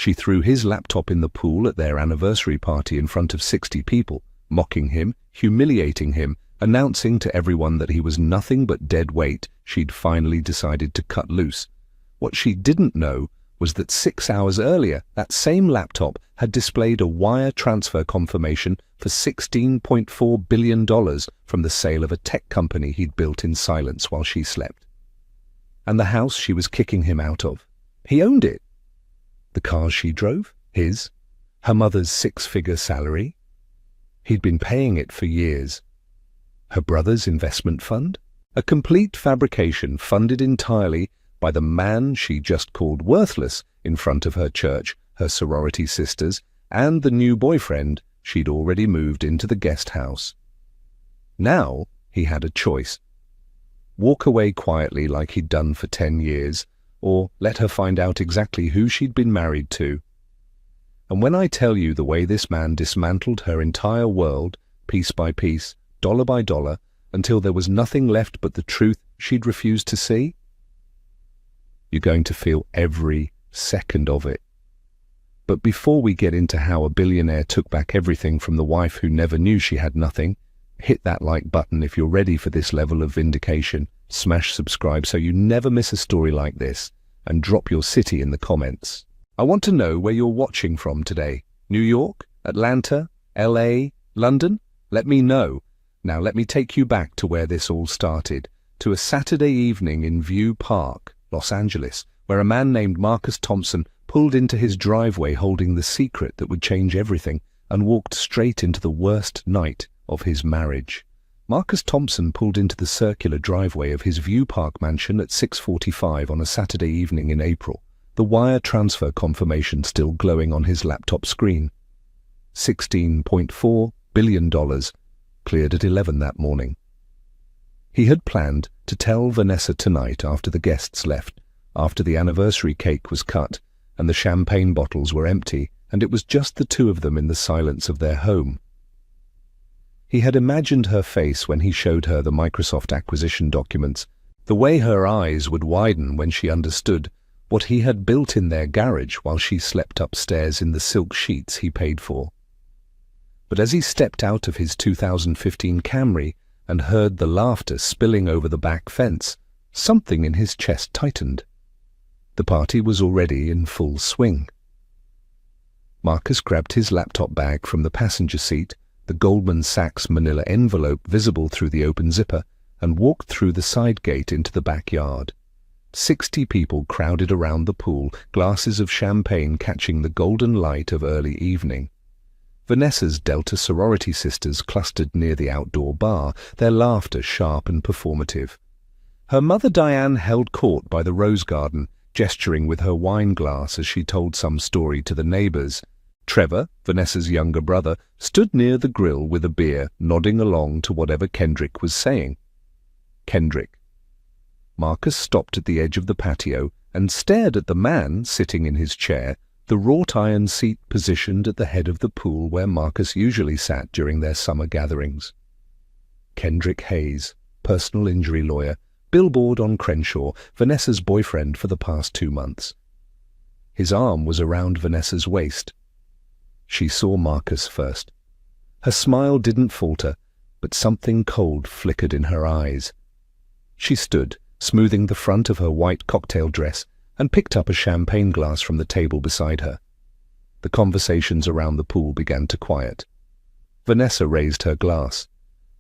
She threw his laptop in the pool at their anniversary party in front of 60 people, mocking him, humiliating him, announcing to everyone that he was nothing but dead weight. She'd finally decided to cut loose. What she didn't know was that 6 hours earlier, that same laptop had displayed a wire transfer confirmation for $16.4 billion from the sale of a tech company he'd built in silence while she slept. And the house she was kicking him out of, he owned it. The cars she drove, his. Her mother's 6-figure salary, he'd been paying it for years. Her brother's investment fund, a complete fabrication funded entirely by the man she just called worthless in front of her church, her sorority sisters, and the new boyfriend she'd already moved into the guest house. Now he had a choice. Walk away quietly like he'd done for 10 years, or let her find out exactly who she'd been married to. And when I tell you the way this man dismantled her entire world, piece by piece, dollar by dollar, until there was nothing left but the truth she'd refused to see, you're going to feel every second of it. But before we get into how a billionaire took back everything from the wife who never knew she had nothing, hit that like button if you're ready for this level of vindication, smash subscribe so you never miss a story like this, and drop your city in the comments. I want to know where you're watching from today. New York? Atlanta? LA? London? Let me know. Now let me take you back to where this all started, to a Saturday evening in View Park, Los Angeles, where a man named Marcus Thompson pulled into his driveway holding the secret that would change everything and walked straight into the worst night of his marriage. Marcus Thompson pulled into the circular driveway of his View Park mansion at 6:45 on a Saturday evening in April, the wire transfer confirmation still glowing on his laptop screen. $16.4 billion, cleared at 11 that morning. He had planned to tell Vanessa tonight after the guests left, after the anniversary cake was cut and the champagne bottles were empty, and it was just the two of them in the silence of their home. He had imagined her face when he showed her the Microsoft acquisition documents, the way her eyes would widen when she understood what he had built in their garage while she slept upstairs in the silk sheets he paid for. But as he stepped out of his 2015 Camry and heard the laughter spilling over the back fence, something in his chest tightened. The party was already in full swing. Marcus grabbed his laptop bag from the passenger seat, the Goldman Sachs manila envelope visible through the open zipper, and walked through the side gate into the backyard. 60 people crowded around the pool, glasses of champagne catching the golden light of early evening. Vanessa's Delta sorority sisters clustered near the outdoor bar, their laughter sharp and performative. Her mother Diane held court by the rose garden, gesturing with her wine glass as she told some story to the neighbors. Trevor, Vanessa's younger brother, stood near the grill with a beer, nodding along to whatever Kendrick was saying. Kendrick. Marcus stopped at the edge of the patio and stared at the man sitting in his chair, the wrought iron seat positioned at the head of the pool where Marcus usually sat during their summer gatherings. Kendrick Hayes, personal injury lawyer, billboard on Crenshaw, Vanessa's boyfriend for the past 2 months. His arm was around Vanessa's waist. She saw Marcus first. Her smile didn't falter, but something cold flickered in her eyes. She stood, smoothing the front of her white cocktail dress, and picked up a champagne glass from the table beside her. The conversations around the pool began to quiet. Vanessa raised her glass.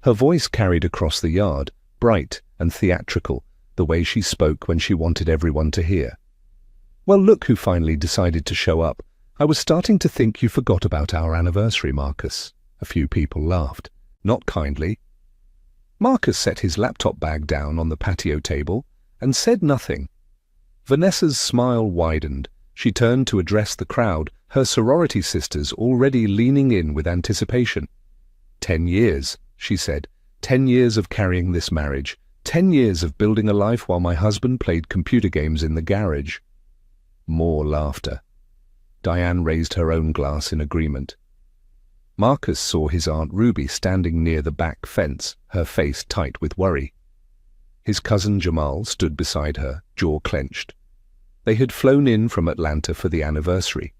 Her voice carried across the yard, bright and theatrical, the way she spoke when she wanted everyone to hear. "Well, look who finally decided to show up. I was starting to think you forgot about our anniversary, Marcus." A few people laughed, not kindly. Marcus set his laptop bag down on the patio table and said nothing. Vanessa's smile widened. She turned to address the crowd, her sorority sisters already leaning in with anticipation. 10 years, she said. 10 years of carrying this marriage. 10 years of building a life while my husband played computer games in the garage. More laughter. Diane raised her own glass in agreement. Marcus saw his Aunt Ruby standing near the back fence, her face tight with worry. His cousin Jamal stood beside her, jaw clenched. They had flown in from Atlanta for the anniversary.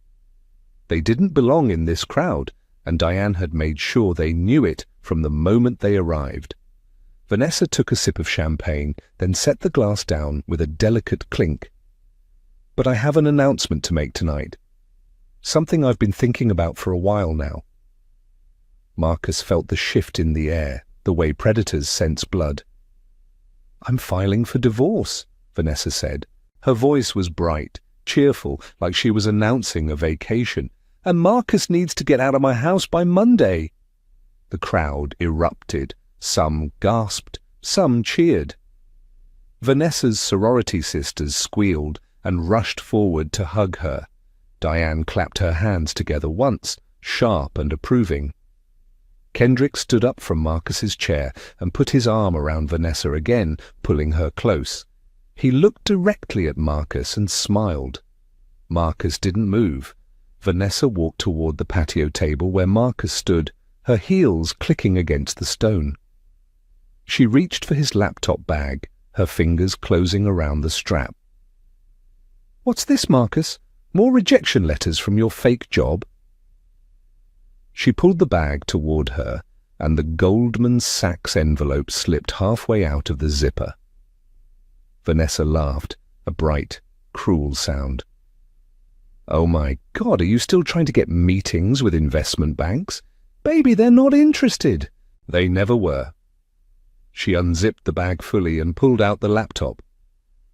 They didn't belong in this crowd, and Diane had made sure they knew it from the moment they arrived. Vanessa took a sip of champagne, then set the glass down with a delicate clink. "But I have an announcement to make tonight. Something I've been thinking about for a while now." Marcus felt the shift in the air, the way predators sense blood. "I'm filing for divorce," Vanessa said. Her voice was bright, cheerful, like she was announcing a vacation. "And Marcus needs to get out of my house by Monday." The crowd erupted. Some gasped, some cheered. Vanessa's sorority sisters squealed and rushed forward to hug her. Diane clapped her hands together once, sharp and approving. Kendrick stood up from Marcus's chair and put his arm around Vanessa again, pulling her close. He looked directly at Marcus and smiled. Marcus didn't move. Vanessa walked toward the patio table where Marcus stood, her heels clicking against the stone. She reached for his laptop bag, her fingers closing around the strap. "What's this, Marcus? More rejection letters from your fake job?" She pulled the bag toward her, and the Goldman Sachs envelope slipped halfway out of the zipper. Vanessa laughed, a bright, cruel sound. "Oh my God, are you still trying to get meetings with investment banks? Baby, they're not interested." They never were. She unzipped the bag fully and pulled out the laptop.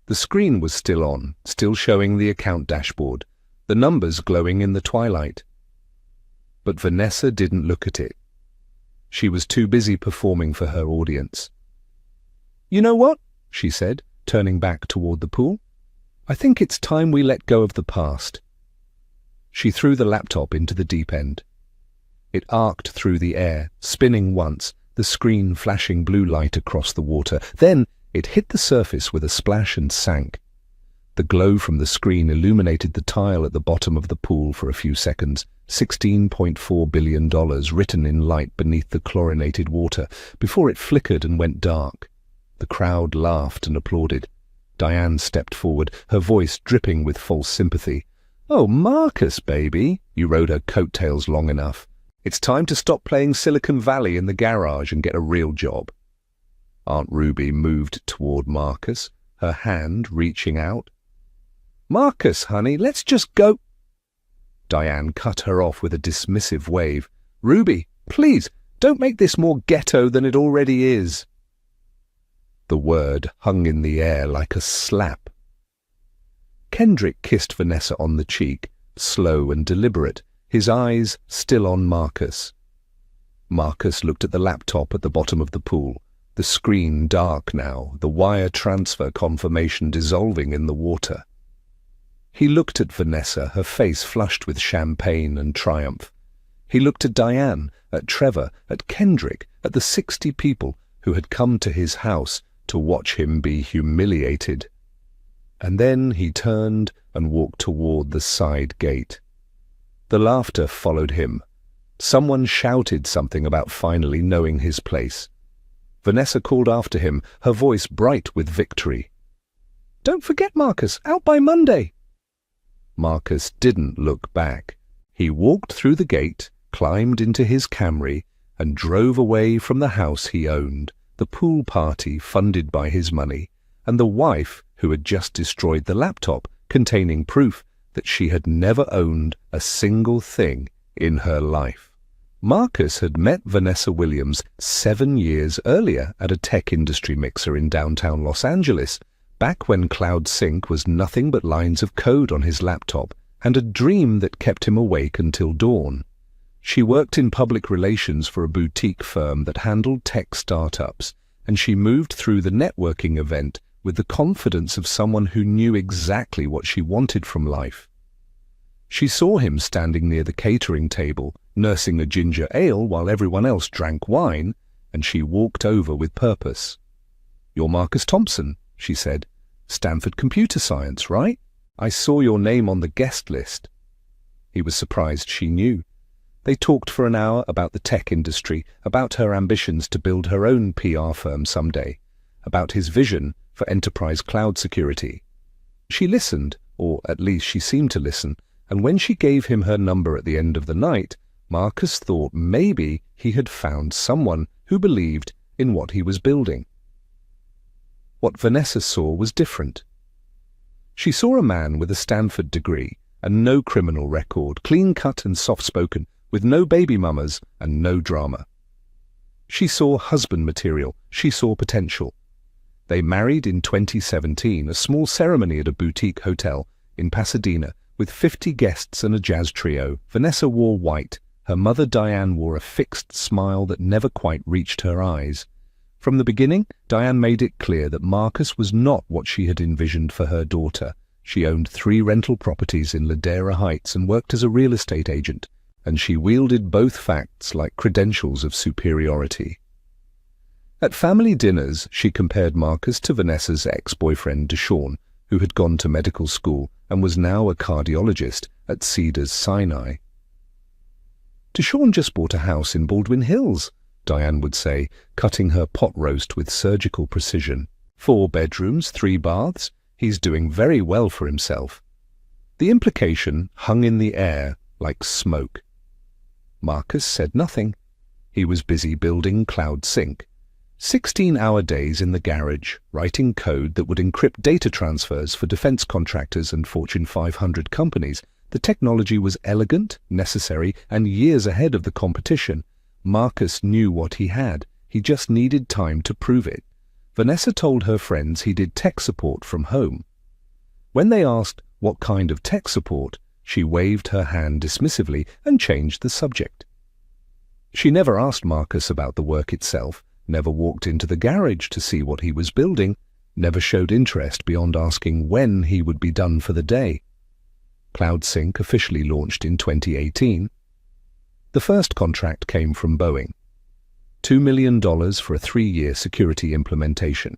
The screen was still on, still showing the account dashboard, the numbers glowing in the twilight. But Vanessa didn't look at it. She was too busy performing for her audience. "You know what?" she said, turning back toward the pool. "I think it's time we let go of the past." She threw the laptop into the deep end. It arced through the air, spinning once, the screen flashing blue light across the water. Then it hit the surface with a splash and sank. The glow from the screen illuminated the tile at the bottom of the pool for a few seconds, $16.4 billion written in light beneath the chlorinated water, before it flickered and went dark. The crowd laughed and applauded. Diane stepped forward, her voice dripping with false sympathy. "Oh, Marcus, baby," you rode her coattails long enough. "It's time to stop playing Silicon Valley in the garage and get a real job." Aunt Ruby moved toward Marcus, her hand reaching out. "Marcus, honey, let's just go." Diane cut her off with a dismissive wave. "Ruby, please, don't make this more ghetto than it already is." The word hung in the air like a slap. Kendrick kissed Vanessa on the cheek, slow and deliberate, his eyes still on Marcus. Marcus looked at the laptop at the bottom of the pool, the screen dark now, the wire transfer confirmation dissolving in the water. He looked at Vanessa, her face flushed with champagne and triumph. He looked at Diane, at Trevor, at Kendrick, at the 60 people who had come to his house to watch him be humiliated. And then he turned and walked toward the side gate. The laughter followed him. Someone shouted something about finally knowing his place. Vanessa called after him, her voice bright with victory. "Don't forget, Marcus, out by Monday." Marcus didn't look back. He walked through the gate, climbed into his Camry, and drove away from the house he owned, the pool party funded by his money, and the wife who had just destroyed the laptop containing proof that she had never owned a single thing in her life. Marcus had met Vanessa Williams 7 years earlier at a tech industry mixer in downtown Los Angeles, back when Cloud Sync was nothing but lines of code on his laptop and a dream that kept him awake until dawn. She worked in public relations for a boutique firm that handled tech startups, and she moved through the networking event with the confidence of someone who knew exactly what she wanted from life. She saw him standing near the catering table, nursing a ginger ale while everyone else drank wine, and she walked over with purpose. "You're Marcus Thompson," she said. "Stanford Computer Science, right? I saw your name on the guest list." He was surprised she knew. They talked for an hour about the tech industry, about her ambitions to build her own PR firm someday, about his vision for enterprise cloud security. She listened, or at least she seemed to listen, and when she gave him her number at the end of the night, Marcus thought maybe he had found someone who believed in what he was building. What Vanessa saw was different. She saw a man with a Stanford degree and no criminal record, clean-cut and soft-spoken, with no baby mamas and no drama. She saw husband material. She saw potential. They married in 2017, a small ceremony at a boutique hotel in Pasadena with 50 guests and a jazz trio. Vanessa wore white. Her mother Diane wore a fixed smile that never quite reached her eyes. From the beginning, Diane made it clear that Marcus was not what she had envisioned for her daughter. She owned 3 rental properties in Ladera Heights and worked as a real estate agent, and she wielded both facts like credentials of superiority. At family dinners, she compared Marcus to Vanessa's ex-boyfriend Deshaun, who had gone to medical school and was now a cardiologist at Cedars-Sinai. Deshaun just bought a house in Baldwin Hills, Diane would say, cutting her pot roast with surgical precision. 4 bedrooms, 3 baths. He's doing very well for himself. The implication hung in the air like smoke. Marcus said nothing. He was busy building Cloud Sync. 16-hour days in the garage, writing code that would encrypt data transfers for defense contractors and Fortune 500 companies. The technology was elegant, necessary, and years ahead of the competition. Marcus knew what he had. He just needed time to prove it. Vanessa told her friends he did tech support from home. When they asked what kind of tech support, she waved her hand dismissively and changed the subject. She never asked Marcus about the work itself, never walked into the garage to see what he was building, never showed interest beyond asking when he would be done for the day. Cloud Sync officially launched in 2018. The first contract came from Boeing. $2 million for a 3-year security implementation.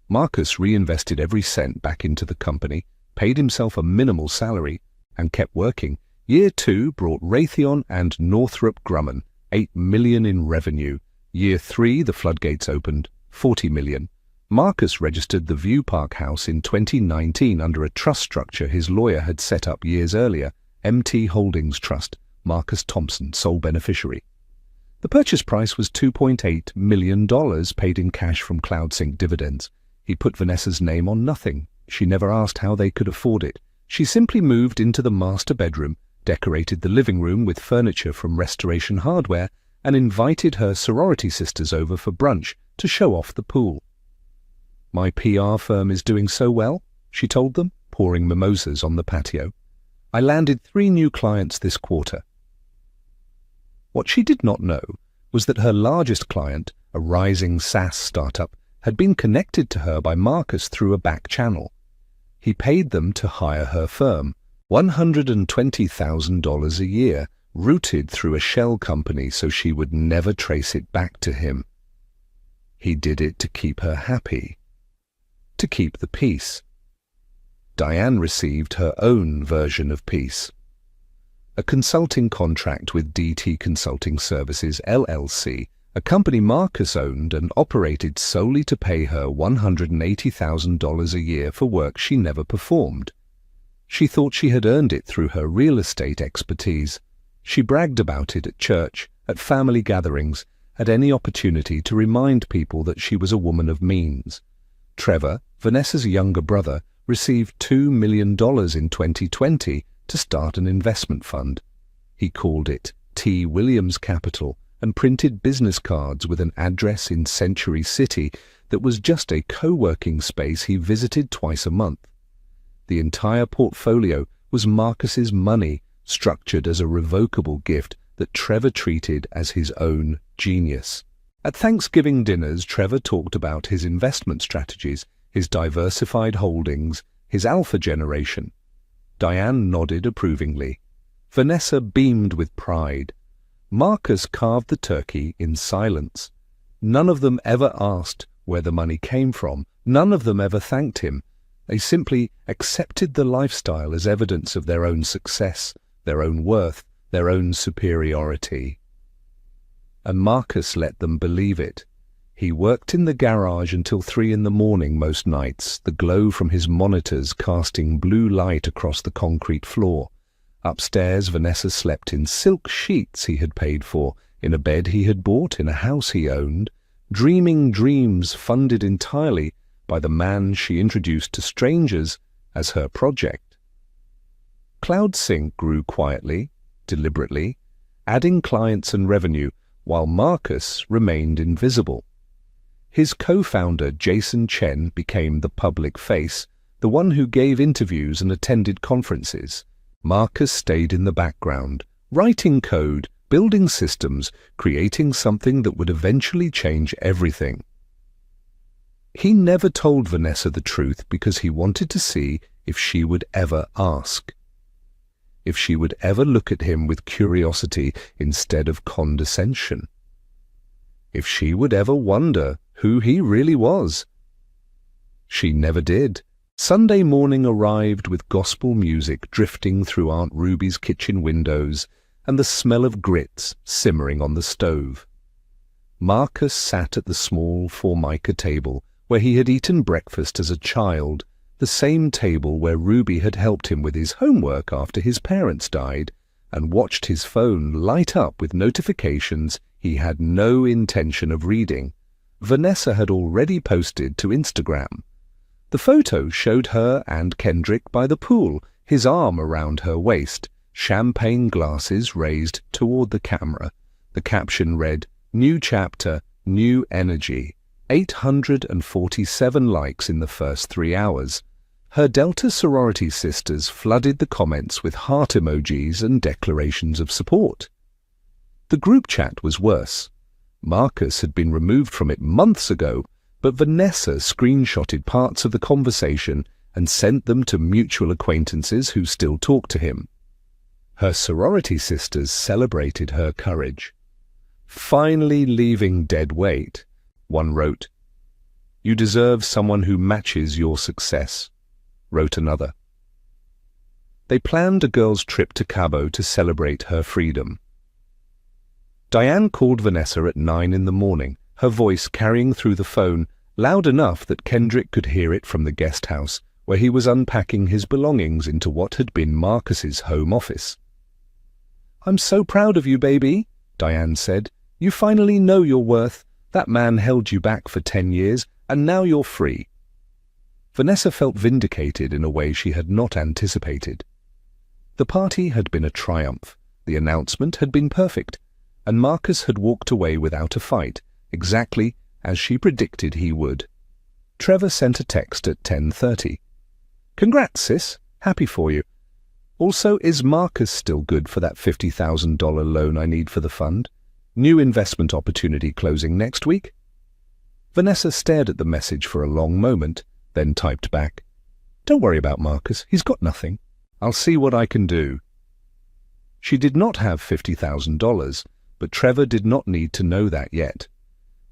Marcus reinvested every cent back into the company, paid himself a minimal salary, and kept working. Year 2 brought Raytheon and Northrop Grumman $8 million in revenue. Year 3, the floodgates opened, $40 million. Marcus registered the View Park house in 2019 under a trust structure his lawyer had set up years earlier, MT Holdings Trust, Marcus Thompson, sole beneficiary. The purchase price was $2.8 million paid in cash from Cloud Sync dividends. He put Vanessa's name on nothing. She never asked how they could afford it. She simply moved into the master bedroom, decorated the living room with furniture from Restoration Hardware, and invited her sorority sisters over for brunch to show off the pool. "My PR firm is doing so well," she told them, pouring mimosas on the patio. "I landed 3 new clients this quarter." What she did not know was that her largest client, a rising SaaS startup, had been connected to her by Marcus through a back channel. He paid them to hire her firm, $120,000 a year, routed through a shell company so she would never trace it back to him. He did it to keep her happy, to keep the peace. Diane received her own version of peace. A consulting contract with DT Consulting Services, LLC, a company Marcus owned and operated solely to pay her $180,000 a year for work she never performed. She thought she had earned it through her real estate expertise. She bragged about it at church, at family gatherings, at any opportunity to remind people that she was a woman of means. Trevor, Vanessa's younger brother, received $2 million in 2020 to start an investment fund. He called it T. Williams Capital and printed business cards with an address in Century City that was just a co-working space he visited twice a month. The entire portfolio was Marcus's money, structured as a revocable gift that Trevor treated as his own genius. At Thanksgiving dinners, Trevor talked about his investment strategies, his diversified holdings, his alpha generation. Diane nodded approvingly. Vanessa beamed with pride. Marcus carved the turkey in silence. None of them ever asked where the money came from. None of them ever thanked him. They simply accepted the lifestyle as evidence of their own success, their own worth, their own superiority. And Marcus let them believe it. He worked in the garage until 3 in the morning most nights, the glow from his monitors casting blue light across the concrete floor. Upstairs, Vanessa slept in silk sheets he had paid for, in a bed he had bought in a house he owned, dreaming dreams funded entirely by the man she introduced to strangers as her project. CloudSync grew quietly, deliberately, adding clients and revenue, while Marcus remained invisible. His co-founder, Jason Chen, became the public face, the one who gave interviews and attended conferences. Marcus stayed in the background, writing code, building systems, creating something that would eventually change everything. He never told Vanessa the truth because he wanted to see if she would ever ask. If she would ever look at him with curiosity instead of condescension. If she would ever wonder who he really was. She never did. Sunday morning arrived with gospel music drifting through Aunt Ruby's kitchen windows and the smell of grits simmering on the stove. Marcus sat at the small Formica table where he had eaten breakfast as a child, the same table where Ruby had helped him with his homework after his parents died, and watched his phone light up with notifications he had no intention of reading. Vanessa had already posted to Instagram. The photo showed her and Kendrick by the pool, his arm around her waist, champagne glasses raised toward the camera. The caption read, "New chapter, new energy." 847 likes in the first 3 hours. Her Delta sorority sisters flooded the comments with heart emojis and declarations of support. The group chat was worse. Marcus had been removed from it months ago, but Vanessa screenshotted parts of the conversation and sent them to mutual acquaintances who still talked to him. Her sorority sisters celebrated her courage. "Finally leaving dead weight," one wrote. "You deserve someone who matches your success," wrote another. They planned a girls' trip to Cabo to celebrate her freedom. Diane called Vanessa at 9 in the morning, her voice carrying through the phone, loud enough that Kendrick could hear it from the guest house, where he was unpacking his belongings into what had been Marcus's home office. "I'm so proud of you, baby," Diane said. "You finally know your worth. That man held you back for 10 years, and now you're free." Vanessa felt vindicated in a way she had not anticipated. The party had been a triumph, the announcement had been perfect, and Marcus had walked away without a fight, exactly as she predicted he would. Trevor sent a text at 10:30. "Congrats, sis. Happy for you. Also, is Marcus still good for that $50,000 loan I need for the fund? New investment opportunity closing next week?" Vanessa stared at the message for a long moment, then typed back, "Don't worry about Marcus. He's got nothing. I'll see what I can do." She did not have $50,000, but Trevor did not need to know that yet.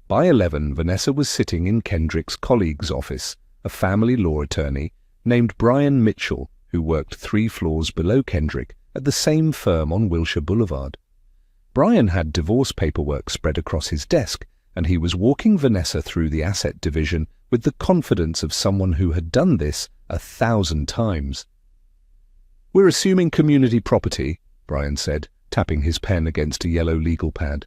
By 11, Vanessa was sitting in Kendrick's colleague's office, a family law attorney named Brian Mitchell, who worked 3 floors below Kendrick at the same firm on Wilshire Boulevard. Brian had divorce paperwork spread across his desk, and he was walking Vanessa through the asset division with the confidence of someone who had done this 1,000 times. "We're assuming community property," Brian said, tapping his pen against a yellow legal pad.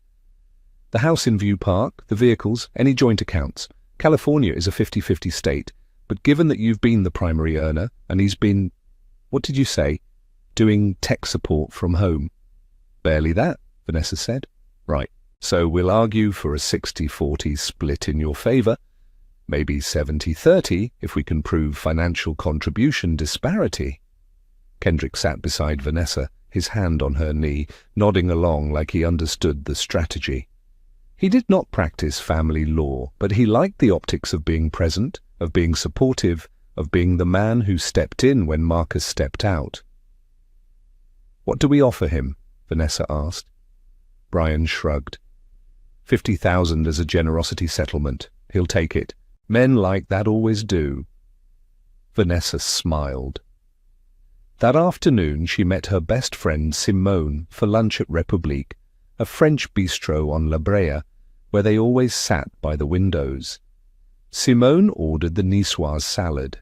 "The house in View Park, the vehicles, any joint accounts. California is a 50-50 state, but given that you've been the primary earner and he's been, what did you say, doing tech support from home?" "Barely that," Vanessa said. "Right, so we'll argue for a 60-40 split in your favor. Maybe 70-30 if we can prove financial contribution disparity." Kendrick sat beside Vanessa, his hand on her knee, nodding along like he understood the strategy. He did not practice family law, but he liked the optics of being present, of being supportive, of being the man who stepped in when Marcus stepped out. "What do we offer him?" Vanessa asked. Brian shrugged. 50,000 as a generosity settlement. He'll take it. Men like that always do." Vanessa smiled. That afternoon she met her best friend Simone for lunch at Republique, a French bistro on La Brea, where they always sat by the windows. Simone ordered the niçoise salad.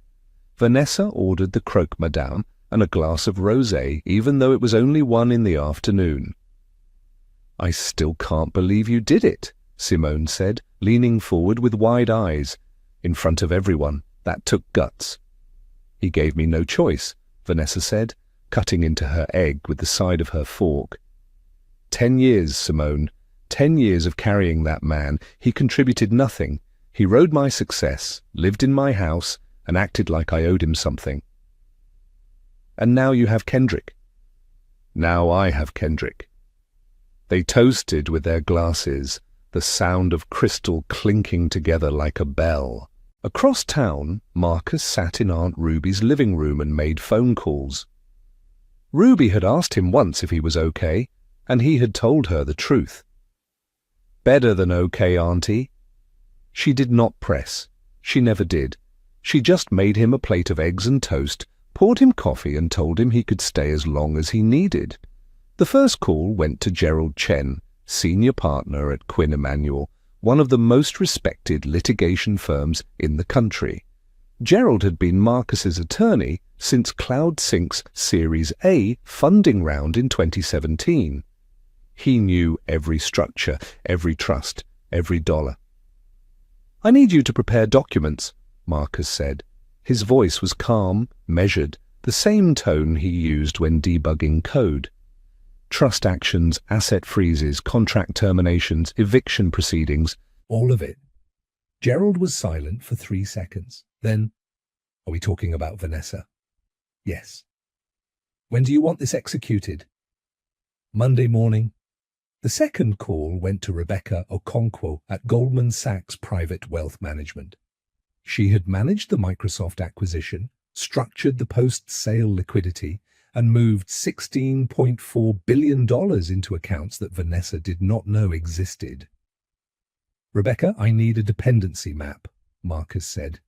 Vanessa ordered the croque madame, and a glass of rosé, even though it was only 1 in the afternoon. "I still can't believe you did it," Simone said, leaning forward with wide eyes. "In front of everyone. That took guts." "He gave me no choice," Vanessa said, cutting into her egg with the side of her fork. 10 years, Simone. 10 years of carrying that man. He contributed nothing. He rode my success, lived in my house, and acted like I owed him something. And now you have Kendrick." "Now I have Kendrick." They toasted with their glasses, the sound of crystal clinking together like a bell. Across town, Marcus sat in Aunt Ruby's living room and made phone calls. Ruby had asked him once if he was okay, and he had told her the truth. "Better than okay, Auntie." She did not press. She never did. She just made him a plate of eggs and toast, poured him coffee, and told him he could stay as long as he needed. The first call went to Gerald Chen, senior partner at Quinn Emanuel, one of the most respected litigation firms in the country. Gerald had been Marcus's attorney since CloudSync's Series A funding round in 2017. He knew every structure, every trust, every dollar. "I need you to prepare documents," Marcus said. His voice was calm, measured, the same tone he used when debugging code. Trust actions, asset freezes, contract terminations, eviction proceedings, all of it. Gerald was silent for 3 seconds. Then, "Are we talking about Vanessa?" "Yes." "When do you want this executed?" "Monday morning." The second call went to Rebecca Okonkwo at Goldman Sachs Private Wealth Management. She had managed the Microsoft acquisition, structured the post-sale liquidity, and moved $16.4 billion into accounts that Vanessa did not know existed. "Rebecca, I need a dependency map," Marcus said.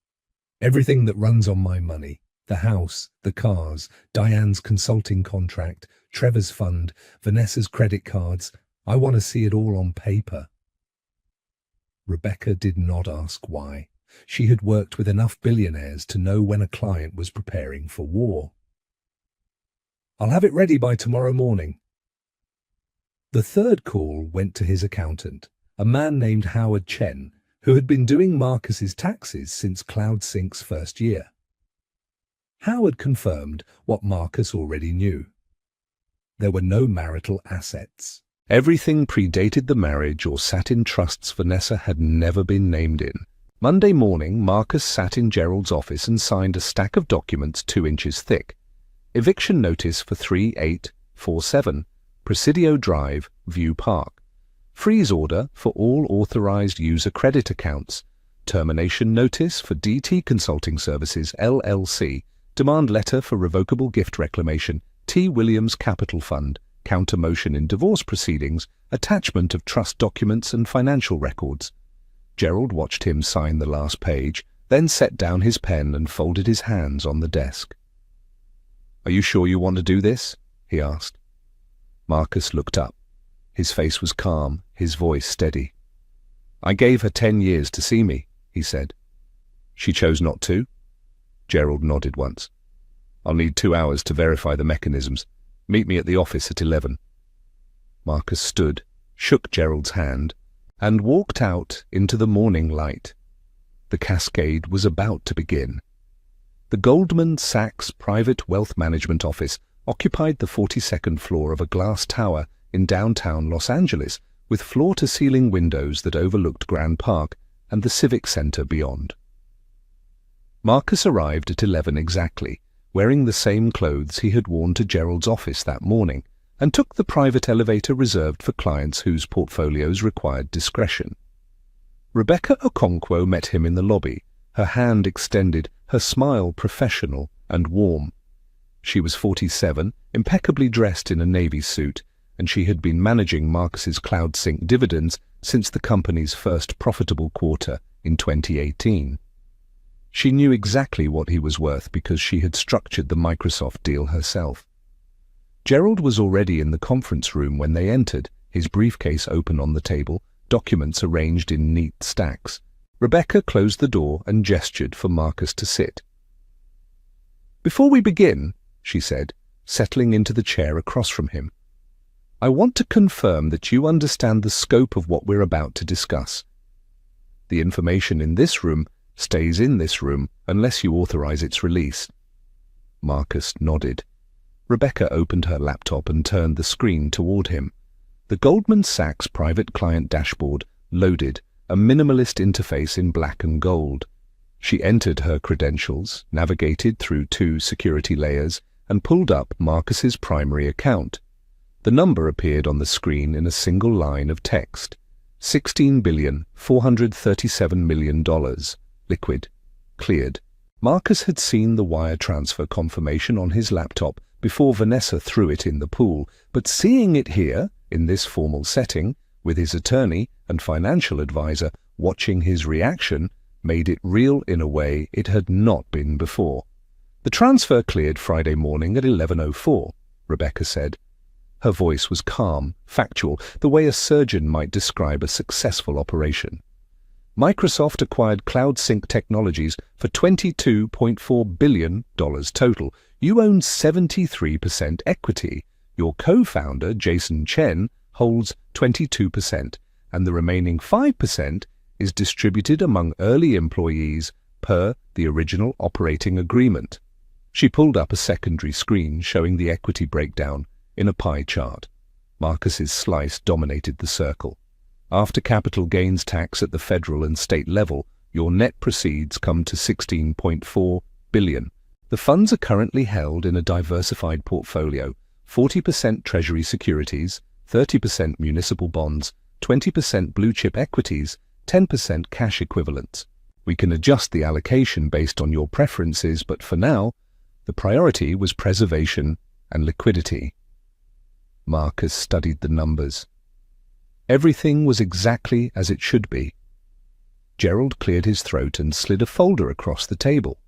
"Everything that runs on my money. The house, the cars, Diane's consulting contract, Trevor's fund, Vanessa's credit cards. I want to see it all on paper." Rebecca did not ask why. She had worked with enough billionaires to know when a client was preparing for war. "I'll have it ready by tomorrow morning." The third call went to his accountant, a man named Howard Chen, who had been doing Marcus's taxes since CloudSync's first year. Howard confirmed what Marcus already knew. There were no marital assets. Everything predated the marriage or sat in trusts Vanessa had never been named in. Monday morning, Marcus sat in Gerald's office and signed a stack of documents 2 inches thick. Eviction notice for 3847, Presidio Drive, View Park. Freeze order for all authorized user credit accounts. Termination notice for DT Consulting Services, LLC. Demand letter for revocable gift reclamation, T. Williams Capital Fund. Counter motion in divorce proceedings. Attachment of trust documents and financial records. Gerald watched him sign the last page, then set down his pen and folded his hands on the desk. "Are you sure you want to do this?" he asked. Marcus looked up. His face was calm, his voice steady. "I gave her 10 years to see me," he said. "She chose not to?" Gerald nodded once. "I'll need 2 hours to verify the mechanisms. Meet me at the office at 11. Marcus stood, shook Gerald's hand, and walked out into the morning light. The cascade was about to begin. The Goldman Sachs Private Wealth Management office occupied the 42nd floor of a glass tower in downtown Los Angeles, with floor-to-ceiling windows that overlooked Grand Park and the Civic Center beyond. Marcus arrived at 11 exactly, wearing the same clothes he had worn to Gerald's office that morning, and took the private elevator reserved for clients whose portfolios required discretion. Rebecca Okonkwo met him in the lobby, her hand extended, her smile professional and warm. She was 47, impeccably dressed in a navy suit, and she had been managing Marcus's CloudSync dividends since the company's first profitable quarter in 2018. She knew exactly what he was worth because she had structured the Microsoft deal herself. Gerald was already in the conference room when they entered, his briefcase open on the table, documents arranged in neat stacks. Rebecca closed the door and gestured for Marcus to sit. "Before we begin," she said, settling into the chair across from him. I want to confirm that you understand the scope of what we're about to discuss. The information in this room stays in this room unless you authorize its release. Marcus nodded. Rebecca opened her laptop and turned the screen toward him. The Goldman Sachs private client dashboard loaded, a minimalist interface in black and gold. She entered her credentials, navigated through 2 security layers, and pulled up Marcus's primary account. The number appeared on the screen in a single line of text. $16,437,000,000. Liquid. Cleared. Marcus had seen the wire transfer confirmation on his laptop before Vanessa threw it in the pool, but seeing it here, in this formal setting, with his attorney and financial advisor watching his reaction, made it real in a way it had not been before. The transfer cleared Friday morning at 11:04, Rebecca said. Her voice was calm, factual, the way a surgeon might describe a successful operation. Microsoft acquired CloudSync Technologies for $22.4 billion total. You own 73% equity. Your co-founder, Jason Chen, holds 22%, and the remaining 5% is distributed among early employees per the original operating agreement. She pulled up a secondary screen showing the equity breakdown in a pie chart. Marcus's slice dominated the circle. After capital gains tax at the federal and state level, your net proceeds come to $16.4 billion. The funds are currently held in a diversified portfolio, 40% Treasury securities, 30% municipal bonds, 20% blue-chip equities, 10% cash equivalents. We can adjust the allocation based on your preferences, but for now, the priority was preservation and liquidity. Marcus studied the numbers. Everything was exactly as it should be. Gerald cleared his throat and slid a folder across the table.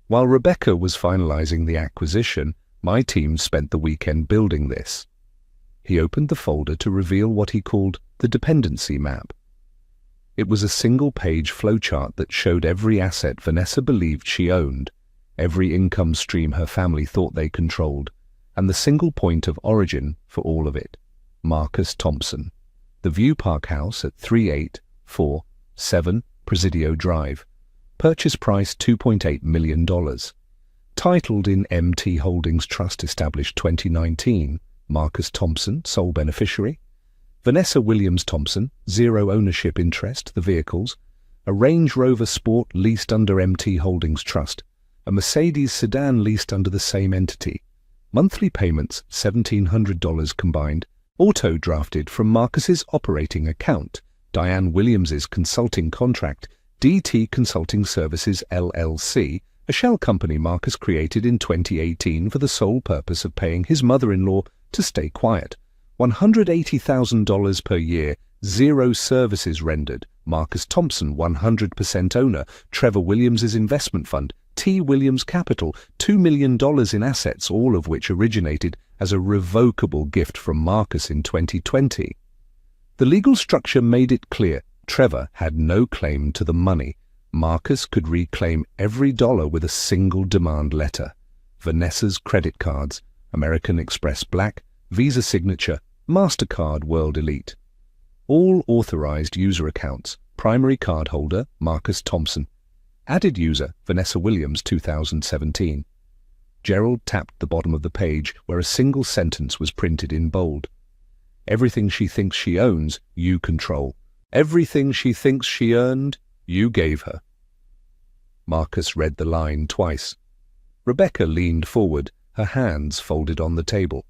While Rebecca was finalizing the acquisition, my team spent the weekend building this. He opened the folder to reveal what he called the dependency map. It was a single-page flowchart that showed every asset Vanessa believed she owned, every income stream her family thought they controlled, and the single point of origin for all of it. Marcus Thompson, the View Park House at 3847 Presidio Drive. Purchase price $2.8 million. Titled in MT Holdings Trust established 2019. Marcus Thompson, sole beneficiary. Vanessa Williams Thompson, zero ownership interest, the vehicles. A Range Rover Sport leased under MT Holdings Trust. A Mercedes sedan leased under the same entity. Monthly payments $1,700 combined. Auto drafted from Marcus's operating account. Diane Williams's consulting contract. DT Consulting Services LLC, a shell company Marcus created in 2018 for the sole purpose of paying his mother-in-law to stay quiet. $180,000 per year, zero services rendered. Marcus Thompson, 100% owner. Trevor Williams's investment fund. T. Williams Capital, $2 million in assets, all of which originated as a revocable gift from Marcus in 2020. The legal structure made it clear Trevor had no claim to the money. Marcus could reclaim every dollar with a single demand letter. Vanessa's credit cards, American Express Black, Visa Signature, MasterCard World Elite. All authorized user accounts. Primary cardholder, Marcus Thompson. Added user, Vanessa Williams, 2017. Gerald tapped the bottom of the page where a single sentence was printed in bold. Everything she thinks she owns, you control. Everything she thinks she earned, you gave her. Marcus read the line twice. Rebecca leaned forward, her hands folded on the table.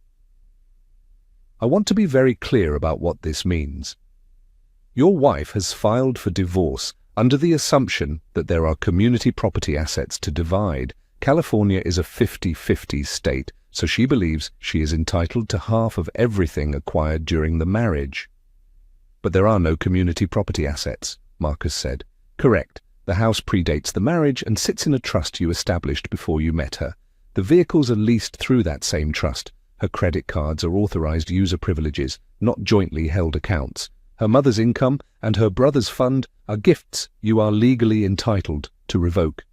I want to be very clear about what this means. Your wife has filed for divorce under the assumption that there are community property assets to divide. California is a 50-50 state, so she believes she is entitled to half of everything acquired during the marriage. But there are no community property assets, Marcus said. Correct. The house predates the marriage and sits in a trust you established before you met her. The vehicles are leased through that same trust. Her credit cards are authorized user privileges, not jointly held accounts. Her mother's income and her brother's fund are gifts you are legally entitled to revoke.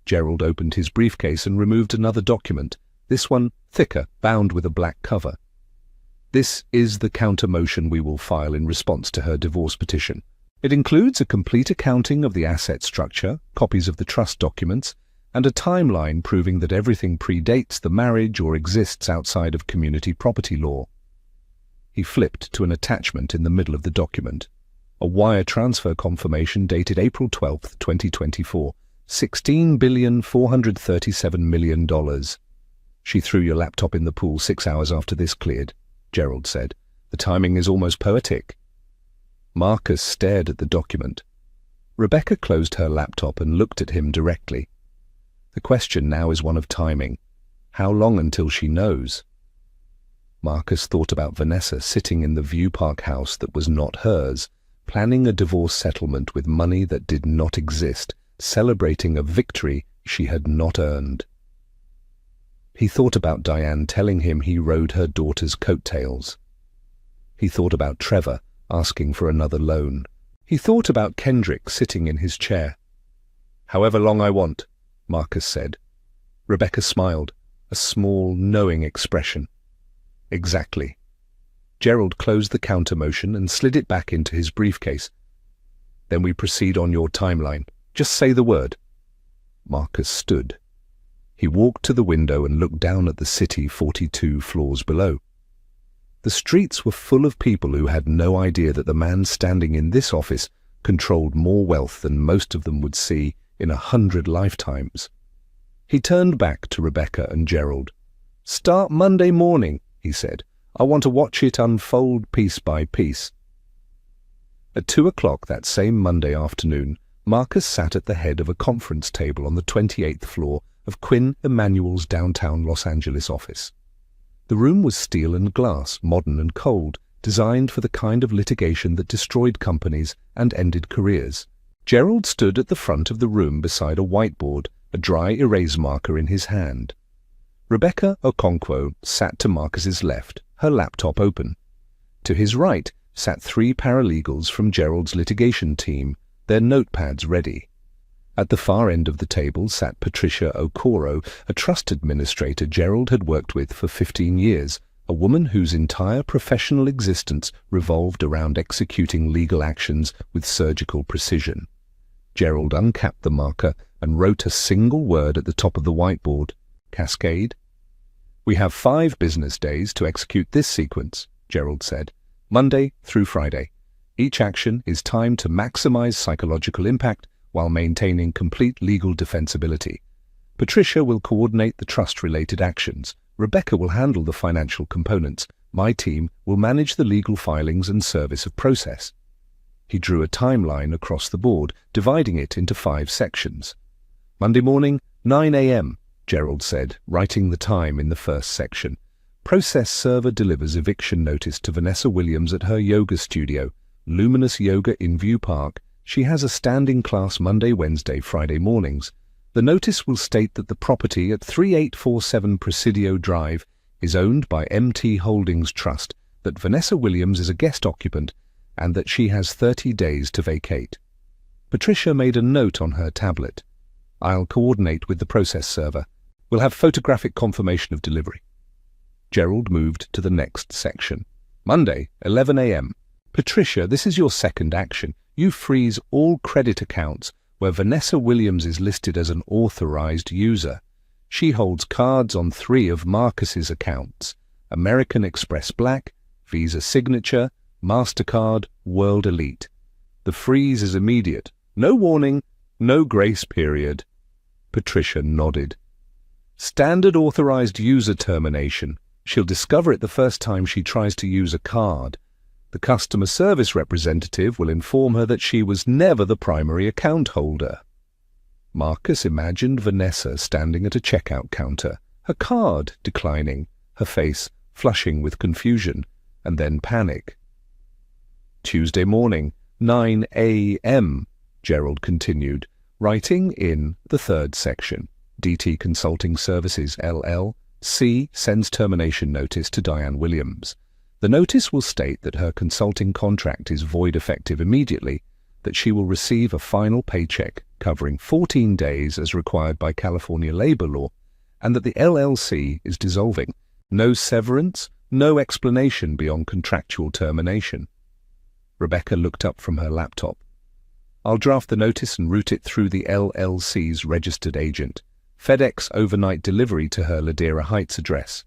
Gerald opened his briefcase and removed another document, this one thicker, bound with a black cover. This is the counter-motion we will file in response to her divorce petition. It includes a complete accounting of the asset structure, copies of the trust documents, and a timeline proving that everything predates the marriage or exists outside of community property law. He flipped to an attachment in the middle of the document. A wire transfer confirmation dated April 12, 2024. $16,437,000,000. She threw your laptop in the pool 6 hours after this cleared, Gerald said. The timing is almost poetic. Marcus stared at the document. Rebecca closed her laptop and looked at him directly. The question now is one of timing. How long until she knows? Marcus thought about Vanessa sitting in the View Park house that was not hers, planning a divorce settlement with money that did not exist, celebrating a victory she had not earned. He thought about Diane telling him he rode her daughter's coattails. He thought about Trevor asking for another loan. He thought about Kendrick sitting in his chair. "However long I want," Marcus said. Rebecca smiled, a small, knowing expression. "Exactly." Gerald closed the counter-motion and slid it back into his briefcase. "Then we proceed on your timeline. Just say the word." Marcus stood. He walked to the window and looked down at the city 42 floors below. The streets were full of people who had no idea that the man standing in this office controlled more wealth than most of them would see in 100 lifetimes. He turned back to Rebecca and Gerald. "Start Monday morning," he said. "I want to watch it unfold piece by piece." At 2 o'clock that same Monday afternoon, Marcus sat at the head of a conference table on the 28th floor of Quinn Emanuel's downtown Los Angeles office. The room was steel and glass, modern and cold, designed for the kind of litigation that destroyed companies and ended careers. Gerald stood at the front of the room beside a whiteboard, a dry erase marker in his hand. Rebecca Okonkwo sat to Marcus's left, her laptop open. To his right sat 3 paralegals from Gerald's litigation team, their notepads ready. At the far end of the table sat Patricia Okoro, a trust administrator Gerald had worked with for 15 years, a woman whose entire professional existence revolved around executing legal actions with surgical precision. Gerald uncapped the marker and wrote a single word at the top of the whiteboard: Cascade. "We have 5 business days to execute this sequence," Gerald said, "Monday through Friday. Each action is timed to maximize psychological impact while maintaining complete legal defensibility. Patricia will coordinate the trust-related actions. Rebecca will handle the financial components. My team will manage the legal filings and service of process." He drew a timeline across the board, dividing it into 5 sections. "Monday morning, 9 a.m., Gerald said, writing the time in the first section. "Process server delivers eviction notice to Vanessa Williams at her yoga studio, Luminous Yoga in View Park. She has a standing class Monday, Wednesday, Friday mornings. The notice will state that the property at 3847 Presidio Drive is owned by MT Holdings Trust, that Vanessa Williams is a guest occupant, and that she has 30 days to vacate." Patricia made a note on her tablet. "I'll coordinate with the process server. We'll have photographic confirmation of delivery." Gerald moved to the next section. "Monday, 11 a.m. Patricia, this is your second action. You freeze all credit accounts where Vanessa Williams is listed as an authorized user. She holds cards on 3 of Marcus's accounts: American Express Black, Visa Signature, MasterCard, World Elite. The freeze is immediate. No warning, no grace period." Patricia nodded. "Standard authorized user termination. She'll discover it the first time she tries to use a card. The customer service representative will inform her that she was never the primary account holder." Marcus imagined Vanessa standing at a checkout counter, her card declining, her face flushing with confusion, and then panic. "Tuesday morning, 9 a.m., Gerald continued, writing in the third section. DT Consulting Services, LLC, sends termination notice to Diane Williams. The notice will state that her consulting contract is void effective immediately, that she will receive a final paycheck covering 14 days as required by California labor law, and that the LLC is dissolving. No severance, no explanation beyond contractual termination. Rebecca looked up from her laptop. I'll draft the notice and route it through the LLC's registered agent. FedEx overnight delivery to her Ladera Heights address.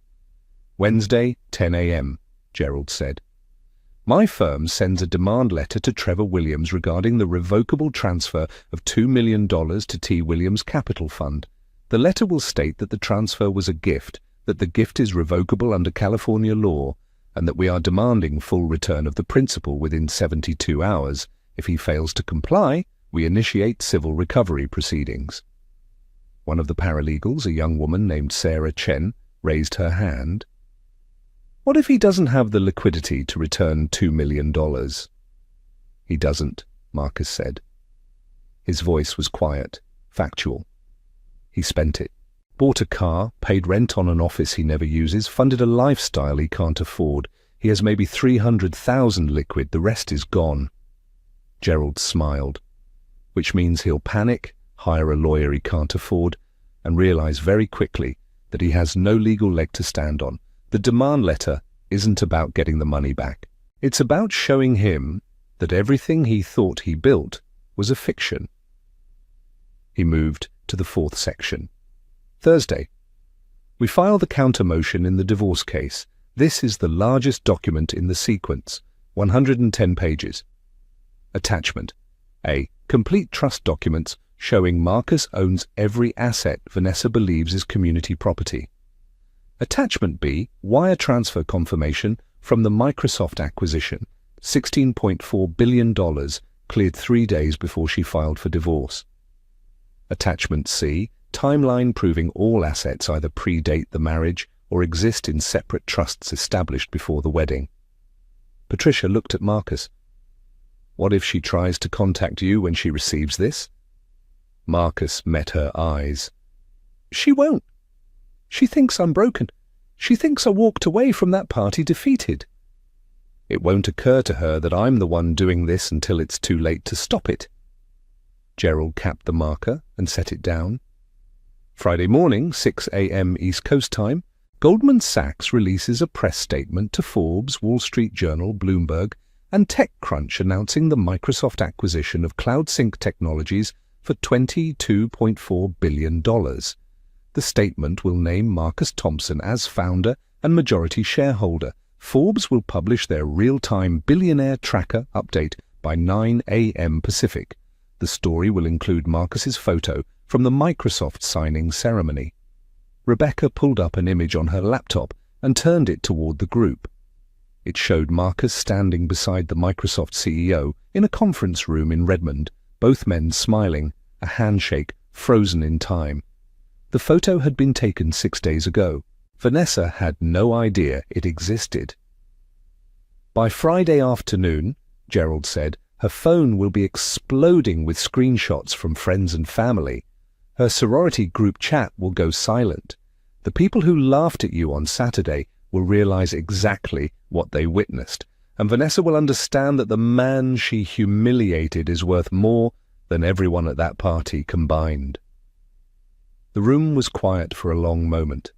Wednesday, 10 a.m., Gerald said. My firm sends a demand letter to Trevor Williams regarding the revocable transfer of $2 million to T. Williams Capital Fund. The letter will state that the transfer was a gift, that the gift is revocable under California law, and that we are demanding full return of the principal within 72 hours. If he fails to comply, we initiate civil recovery proceedings. One of the paralegals, a young woman named Sarah Chen, raised her hand. What if he doesn't have the liquidity to return $2 million? He doesn't, Marcus said. His voice was quiet, factual. He spent it. Bought a car, paid rent on an office he never uses, funded a lifestyle he can't afford. He has maybe $300,000 liquid, the rest is gone. Gerald smiled. Which means he'll panic, hire a lawyer he can't afford, and realize very quickly that he has no legal leg to stand on. The demand letter isn't about getting the money back. It's about showing him that everything he thought he built was a fiction. He moved to the fourth section. Thursday. We file the counter-motion in the divorce case. This is the largest document in the sequence, 110 pages. Attachment. A. Complete trust documents showing Marcus owns every asset Vanessa believes is community property. Attachment B. Wire transfer confirmation from the Microsoft acquisition, $16.4 billion, cleared 3 days before she filed for divorce. Attachment C. Timeline proving all assets either predate the marriage or exist in separate trusts established before the wedding. Patricia looked at Marcus. What if she tries to contact you when she receives this? Marcus met her eyes. She won't. She thinks I'm broken. She thinks I walked away from that party defeated. It won't occur to her that I'm the one doing this until it's too late to stop it. Gerald capped the marker and set it down. Friday morning, 6 a.m. East Coast time, Goldman Sachs releases a press statement to Forbes, Wall Street Journal, Bloomberg, and TechCrunch announcing the Microsoft acquisition of CloudSync Technologies for $22.4 billion. The statement will name Marcus Thompson as founder and majority shareholder. Forbes will publish their real-time billionaire tracker update by 9 a.m. Pacific. The story will include Marcus's photo from the Microsoft signing ceremony. Rebecca pulled up an image on her laptop and turned it toward the group. It showed Marcus standing beside the Microsoft CEO in a conference room in Redmond, both men smiling, a handshake frozen in time. The photo had been taken 6 days ago. Vanessa had no idea it existed. By Friday afternoon, Gerald said, her phone will be exploding with screenshots from friends and family. Her sorority group chat will go silent. The people who laughed at you on Saturday will realize exactly what they witnessed, and Vanessa will understand that the man she humiliated is worth more than everyone at that party combined. The room was quiet for a long moment.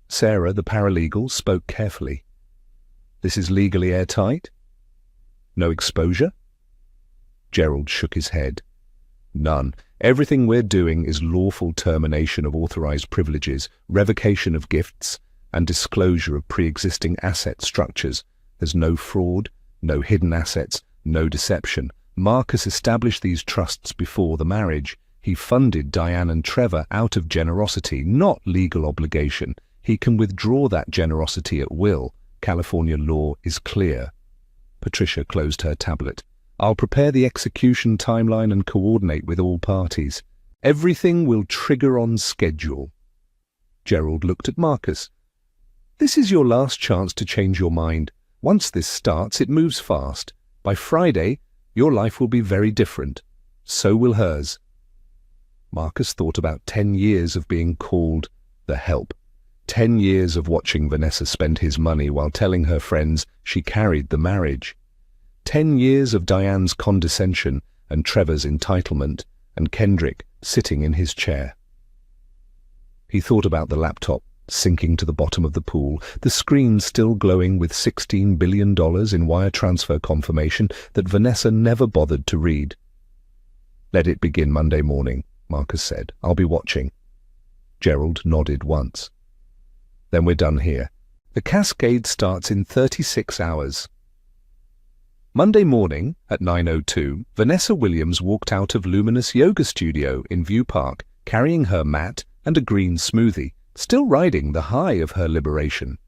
Sarah, the paralegal, spoke carefully. This is legally airtight? No exposure? Gerald shook his head. None. Everything we're doing is lawful termination of authorized privileges, revocation of gifts, and disclosure of pre-existing asset structures. There's no fraud, no hidden assets, no deception. Marcus established these trusts before the marriage. He funded Diane and Trevor out of generosity, not legal obligation. He can withdraw that generosity at will. California law is clear. Patricia closed her tablet. I'll prepare the execution timeline and coordinate with all parties. Everything will trigger on schedule. Gerald looked at Marcus. This is your last chance to change your mind. Once this starts, it moves fast. By Friday, your life will be very different. So will hers. Marcus thought about 10 years of being called the help. 10 years of watching Vanessa spend his money while telling her friends she carried the marriage. 10 years of Diane's condescension and Trevor's entitlement, and Kendrick sitting in his chair. He thought about the laptop sinking to the bottom of the pool, the screen still glowing with $16 billion in wire transfer confirmation that Vanessa never bothered to read. "Let it begin Monday morning," Marcus said. "I'll be watching." Gerald nodded once. "Then we're done here. The cascade starts in 36 hours. Monday morning at 9:02, Vanessa Williams walked out of Luminous Yoga Studio in View Park, carrying her mat and a green smoothie, still riding the high of her liberation.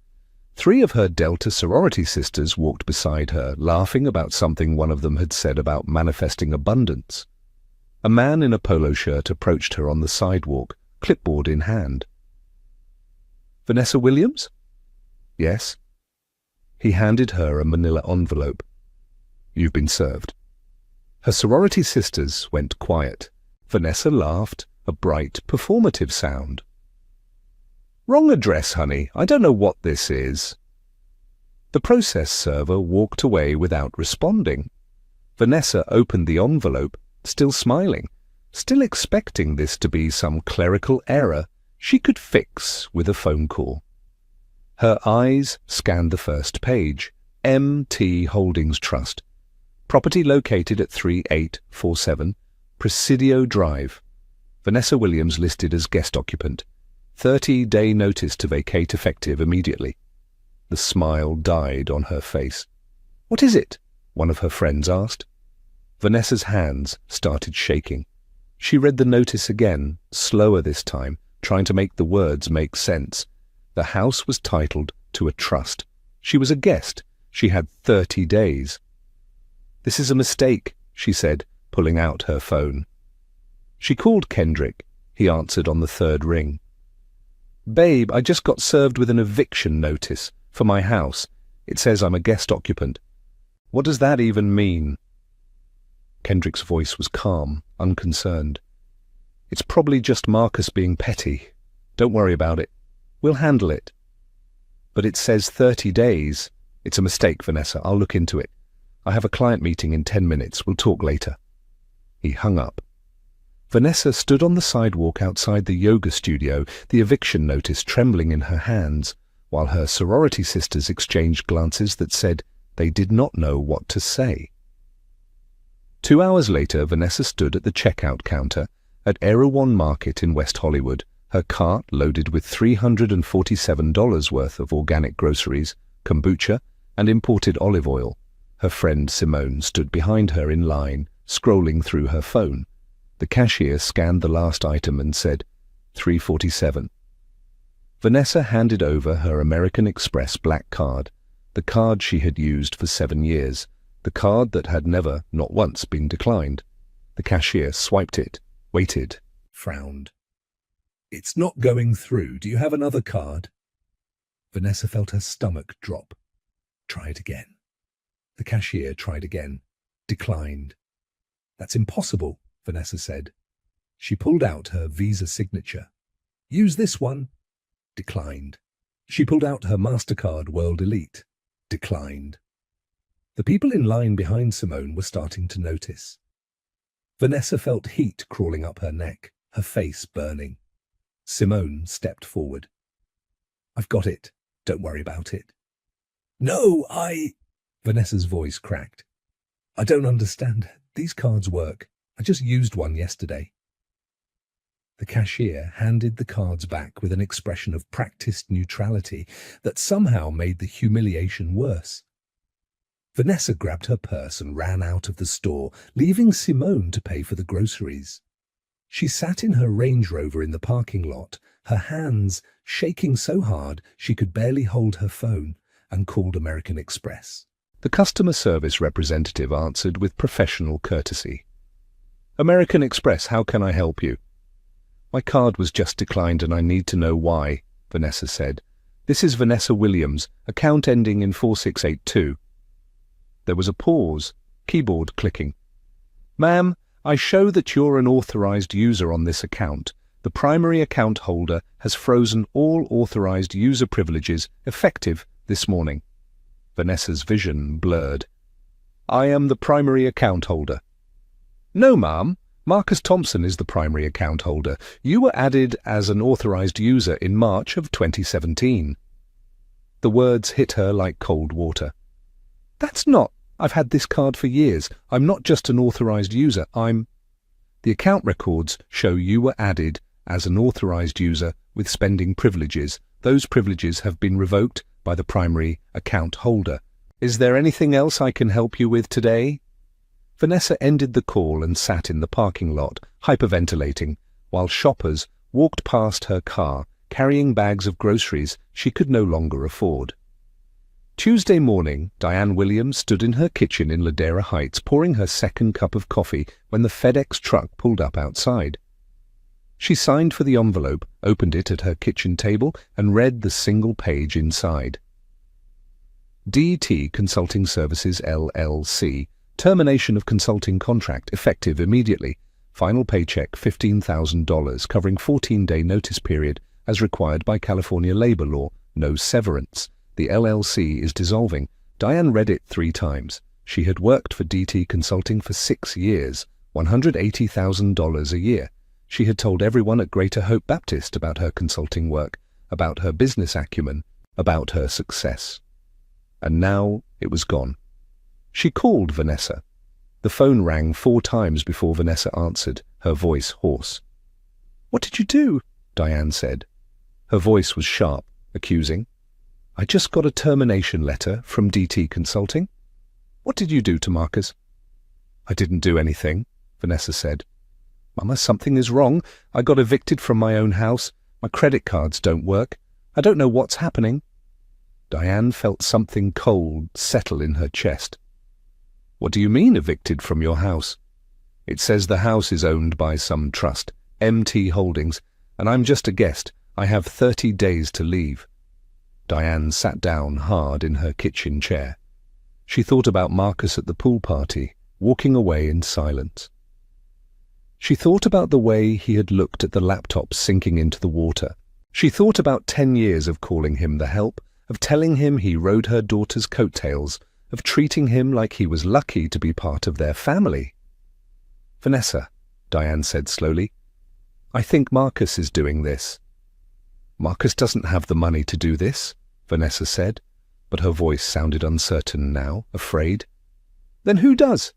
3 of her Delta sorority sisters walked beside her, laughing about something one of them had said about manifesting abundance. A man in a polo shirt approached her on the sidewalk, clipboard in hand. "Vanessa Williams?" "Yes." He handed her a manila envelope. "You've been served." Her sorority sisters went quiet. Vanessa laughed, a bright, performative sound. "Wrong address, honey. I don't know what this is." The process server walked away without responding. Vanessa opened the envelope, still smiling, still expecting this to be some clerical error she could fix with a phone call. Her eyes scanned the first page. MT Holdings Trust. Property located at 3847 Presidio Drive. Vanessa Williams listed as guest occupant. 30-day notice to vacate effective immediately. The smile died on her face. "What is it?" one of her friends asked. Vanessa's hands started shaking. She read the notice again, slower this time, trying to make the words make sense. The house was titled to a trust. She was a guest. She had 30 days. "This is a mistake," she said, pulling out her phone. She called Kendrick. He answered on the 3rd ring. "Babe, I just got served with an eviction notice for my house. It says I'm a guest occupant. What does that even mean?" Kendrick's voice was calm, unconcerned. "It's probably just Marcus being petty. Don't worry about it. We'll handle it." "But it says 30 days. It's a mistake, Vanessa. I'll look into it. I have a client meeting in 10 minutes. We'll talk later." He hung up. Vanessa stood on the sidewalk outside the yoga studio, the eviction notice trembling in her hands, while her sorority sisters exchanged glances that said they did not know what to say. 2 hours later, Vanessa stood at the checkout counter at Erewhon Market in West Hollywood, her cart loaded with $347 worth of organic groceries, kombucha, and imported olive oil. Her friend Simone stood behind her in line, scrolling through her phone. The cashier scanned the last item and said, $347. Vanessa handed over her American Express black card, the card she had used for 7 years, the card that had never, not once, been declined. The cashier swiped it, waited, frowned. "It's not going through. Do you have another card?" Vanessa felt her stomach drop. "Try it again." The cashier tried again. Declined. "That's impossible," Vanessa said. She pulled out her Visa signature. "Use this one." Declined. She pulled out her MasterCard World Elite. Declined. The people in line behind Simone were starting to notice. Vanessa felt heat crawling up her neck, her face burning. Simone stepped forward. "I've got it. Don't worry about it." "No, Vanessa's voice cracked. "I don't understand. These cards work. I just used one yesterday." The cashier handed the cards back with an expression of practiced neutrality that somehow made the humiliation worse. Vanessa grabbed her purse and ran out of the store, leaving Simone to pay for the groceries. She sat in her Range Rover in the parking lot, her hands shaking so hard she could barely hold her phone, and called American Express. The customer service representative answered with professional courtesy. "American Express, how can I help you?" "My card was just declined and I need to know why," Vanessa said. "This is Vanessa Williams, account ending in 4682. There was a pause, keyboard clicking. "Ma'am, I show that you're an authorized user on this account. The primary account holder has frozen all authorized user privileges effective this morning." Vanessa's vision blurred. "I am the primary account holder." "No, ma'am. Marcus Thompson is the primary account holder. You were added as an authorized user in March of 2017. The words hit her like cold water. That's not. I've had this card for years. I'm not just an authorized user. The account records show you were added as an authorized user with spending privileges. Those privileges have been revoked by the primary account holder. Is there anything else I can help you with today? Vanessa ended the call and sat in the parking lot, hyperventilating, while shoppers walked past her car, carrying bags of groceries she could no longer afford. Tuesday morning, Diane Williams stood in her kitchen in Ladera Heights pouring her second cup of coffee when the FedEx truck pulled up outside. She signed for the envelope, opened it at her kitchen table, and read the single page inside. DT Consulting Services LLC. Termination of consulting contract effective immediately. Final paycheck $15,000 covering 14-day notice period as required by California labor law. No severance. The LLC is dissolving. Diane read it 3 times. She had worked for DT Consulting for 6 years, $180,000 a year. She had told everyone at Greater Hope Baptist about her consulting work, about her business acumen, about her success. And now it was gone. She called Vanessa. The phone rang 4 times before Vanessa answered, her voice hoarse. "What did you do?" Diane said. Her voice was sharp, accusing. "I just got a termination letter from DT Consulting." "What did you do to Marcus?" "I didn't do anything," Vanessa said. "Mama, something is wrong. I got evicted from my own house. My credit cards don't work. I don't know what's happening." Diane felt something cold settle in her chest. "What do you mean, evicted from your house?" "It says the house is owned by some trust, MT Holdings, and I'm just a guest. I have 30 days to leave." Diane sat down hard in her kitchen chair. She thought about Marcus at the pool party, walking away in silence. She thought about the way he had looked at the laptop sinking into the water. She thought about 10 years of calling him the help, of telling him he rode her daughter's coattails, of treating him like he was lucky to be part of their family. "Vanessa," Diane said slowly, "I think Marcus is doing this." "Marcus doesn't have the money to do this," Vanessa said, but her voice sounded uncertain now, afraid. "Then who does?"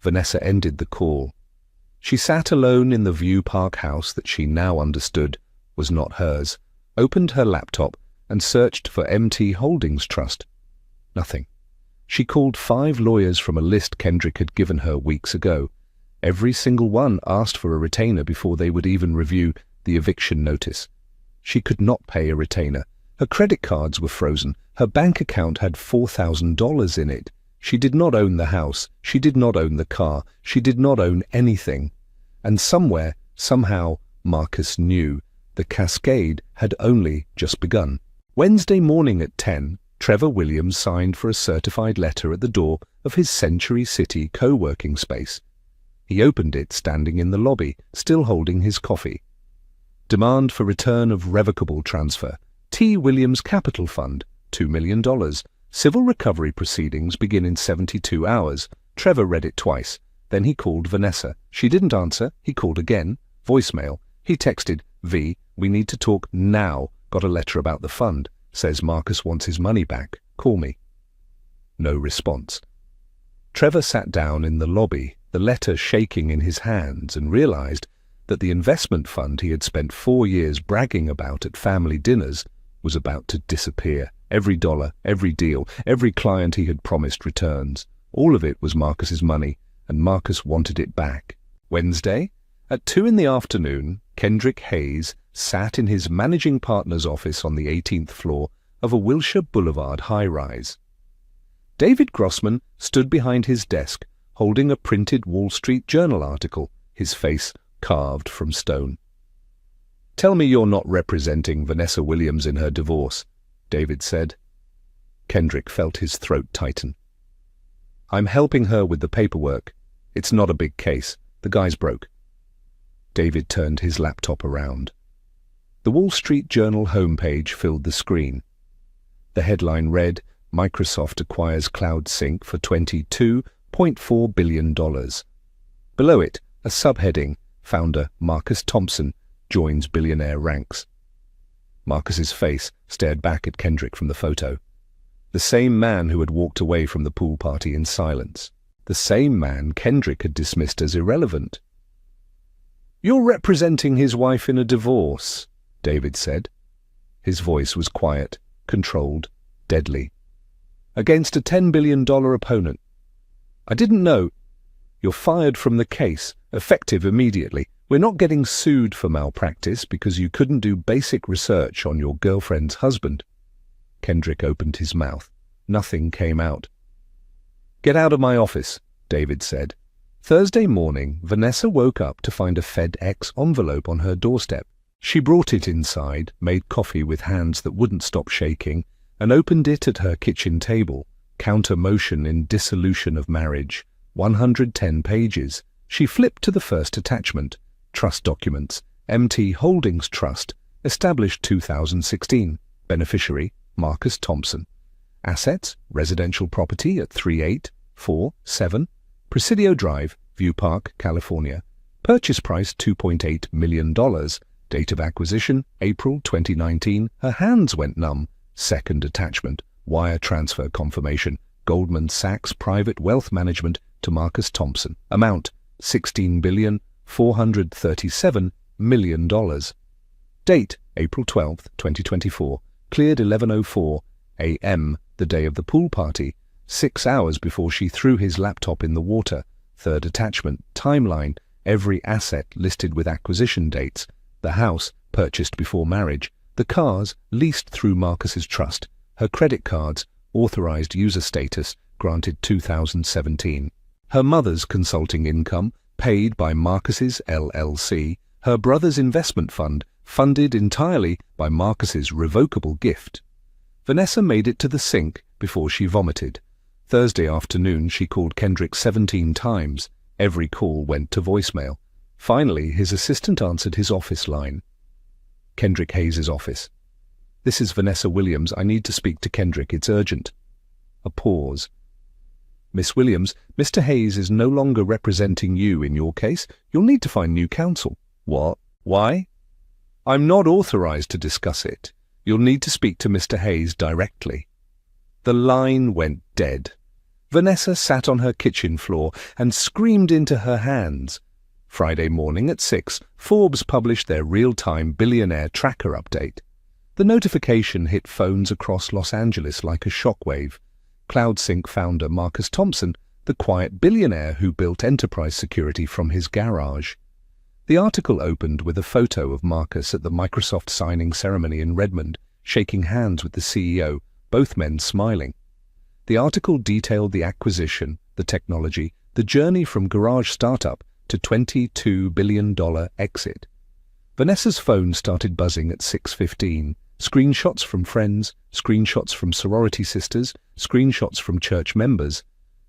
Vanessa ended the call. She sat alone in the View Park house that she now understood was not hers, opened her laptop, and searched for MT Holdings Trust. Nothing. She called 5 lawyers from a list Kendrick had given her weeks ago. Every single one asked for a retainer before they would even review the eviction notice. She could not pay a retainer. Her credit cards were frozen. Her bank account had $4,000 in it. She did not own the house. She did not own the car. She did not own anything. And somewhere, somehow, Marcus knew the cascade had only just begun. Wednesday morning at 10, Trevor Williams signed for a certified letter at the door of his Century City co-working space. He opened it standing in the lobby, still holding his coffee. Demand for return of revocable transfer. T. Williams Capital Fund, $2 million. Civil recovery proceedings begin in 72 hours. Trevor read it twice. Then he called Vanessa. She didn't answer. He called again. Voicemail. He texted, "V, we need to talk now. Got a letter about the fund. Says Marcus wants his money back. Call me." No response. Trevor sat down in the lobby, the letter shaking in his hands, and realized that the investment fund he had spent 4 years bragging about at family dinners was about to disappear. Every dollar, every deal, every client he had promised returns. All of it was Marcus's money, and Marcus wanted it back. Wednesday, at 2 in the afternoon, Kendrick Hayes sat in his managing partner's office on the 18th floor of a Wilshire Boulevard high-rise. David Grossman stood behind his desk, holding a printed Wall Street Journal article, his face carved from stone. "Tell me you're not representing Vanessa Williams in her divorce," David said. Kendrick felt his throat tighten. "I'm helping her with the paperwork. It's not a big case. The guy's broke." David turned his laptop around. The Wall Street Journal homepage filled the screen. The headline read, "Microsoft acquires Cloud Sync for $22.4 billion. Below it, A subheading, Founder Marcus Thompson joins billionaire ranks. Marcus's face stared back at Kendrick from the photo. The same man who had walked away from the pool party in silence. The same man Kendrick had dismissed as irrelevant. "You're representing his wife in a divorce," David said. His voice was quiet, controlled, deadly. "Against a $10 billion opponent. I didn't know. You're fired from the case, effective immediately. We're not getting sued for malpractice because you couldn't do basic research on your girlfriend's husband." Kendrick opened his mouth. Nothing came out. "Get out of my office," David said. Thursday morning, Vanessa woke up to find a FedEx envelope on her doorstep. She brought it inside, made coffee with hands that wouldn't stop shaking, and opened it at her kitchen table. Counter motion in dissolution of marriage. 110 pages. She flipped to the first attachment. Trust documents. MT Holdings Trust. Established 2016. Beneficiary, Marcus Thompson. Assets, residential property at 3847 Presidio Drive, View Park, California. Purchase price $2.8 million. Date of acquisition, April 2019. Her hands went numb. Second attachment, wire transfer confirmation. Goldman Sachs Private Wealth Management to Marcus Thompson. Amount, $16,437,000,000. Date, April 12, 2024. Cleared 11:04 a.m., the day of the pool party, 6 hours before she threw his laptop in the water. Third attachment, timeline, every asset listed with acquisition dates. The house, purchased before marriage. The cars, leased through Marcus's trust. Her credit cards, authorized user status, granted 2017. Her mother's consulting income, paid by Marcus's LLC. Her brother's investment fund, funded entirely by Marcus's revocable gift. Vanessa made it to the sink before she vomited. Thursday afternoon she called Kendrick 17 times. Every call went to voicemail. Finally, his assistant answered his office line. Kendrick Hayes's office. "This is Vanessa Williams. I need to speak to Kendrick. It's urgent." A pause. "Miss Williams, Mr. Hayes is no longer representing you in your case. You'll need to find new counsel." "What? Why?" "I'm not authorized to discuss it. You'll need to speak to Mr. Hayes directly." The line went dead. Vanessa sat on her kitchen floor and screamed into her hands. Friday morning at 6, Forbes published their real-time billionaire tracker update. The notification hit phones across Los Angeles like a shockwave. CloudSync founder Marcus Thompson, the quiet billionaire who built enterprise security from his garage. The article opened with a photo of Marcus at the Microsoft signing ceremony in Redmond, shaking hands with the CEO, both men smiling. The article detailed the acquisition, the technology, the journey from garage startup to $22 billion exit. Vanessa's phone started buzzing at 6:15. Screenshots from friends, screenshots from sorority sisters, screenshots from church members.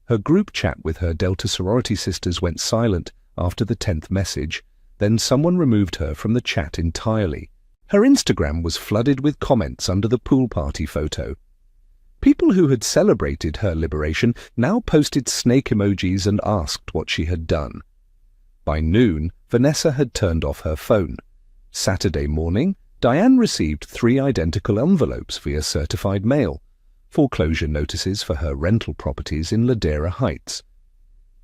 Her group chat with her Delta sorority sisters went silent after the 10th message. Then someone removed her from the chat entirely. Her Instagram was flooded with comments under the pool party photo. People who had celebrated her liberation now posted snake emojis and asked what she had done. By noon, Vanessa had turned off her phone. Saturday morning, Diane received 3 identical envelopes via certified mail, foreclosure notices for her rental properties in Ladera Heights.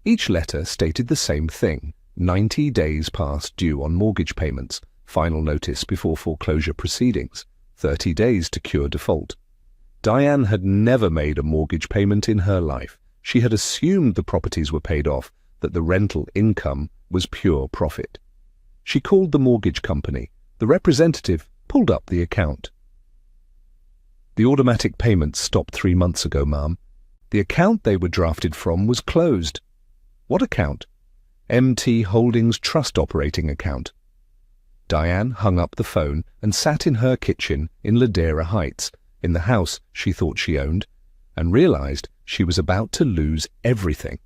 Each letter stated the same thing: 90 days past due on mortgage payments, final notice before foreclosure proceedings, 30 days to cure default. Diane had never made a mortgage payment in her life. She had assumed the properties were paid off, that the rental income was pure profit. She called the mortgage company. The representative pulled up the account. "The automatic payments stopped 3 months ago, ma'am. The account they were drafted from was closed." "What account?" "MT Holdings Trust operating account." Diane hung up the phone and sat in her kitchen in Ladera Heights, in the house she thought she owned, and realized she was about to lose everything.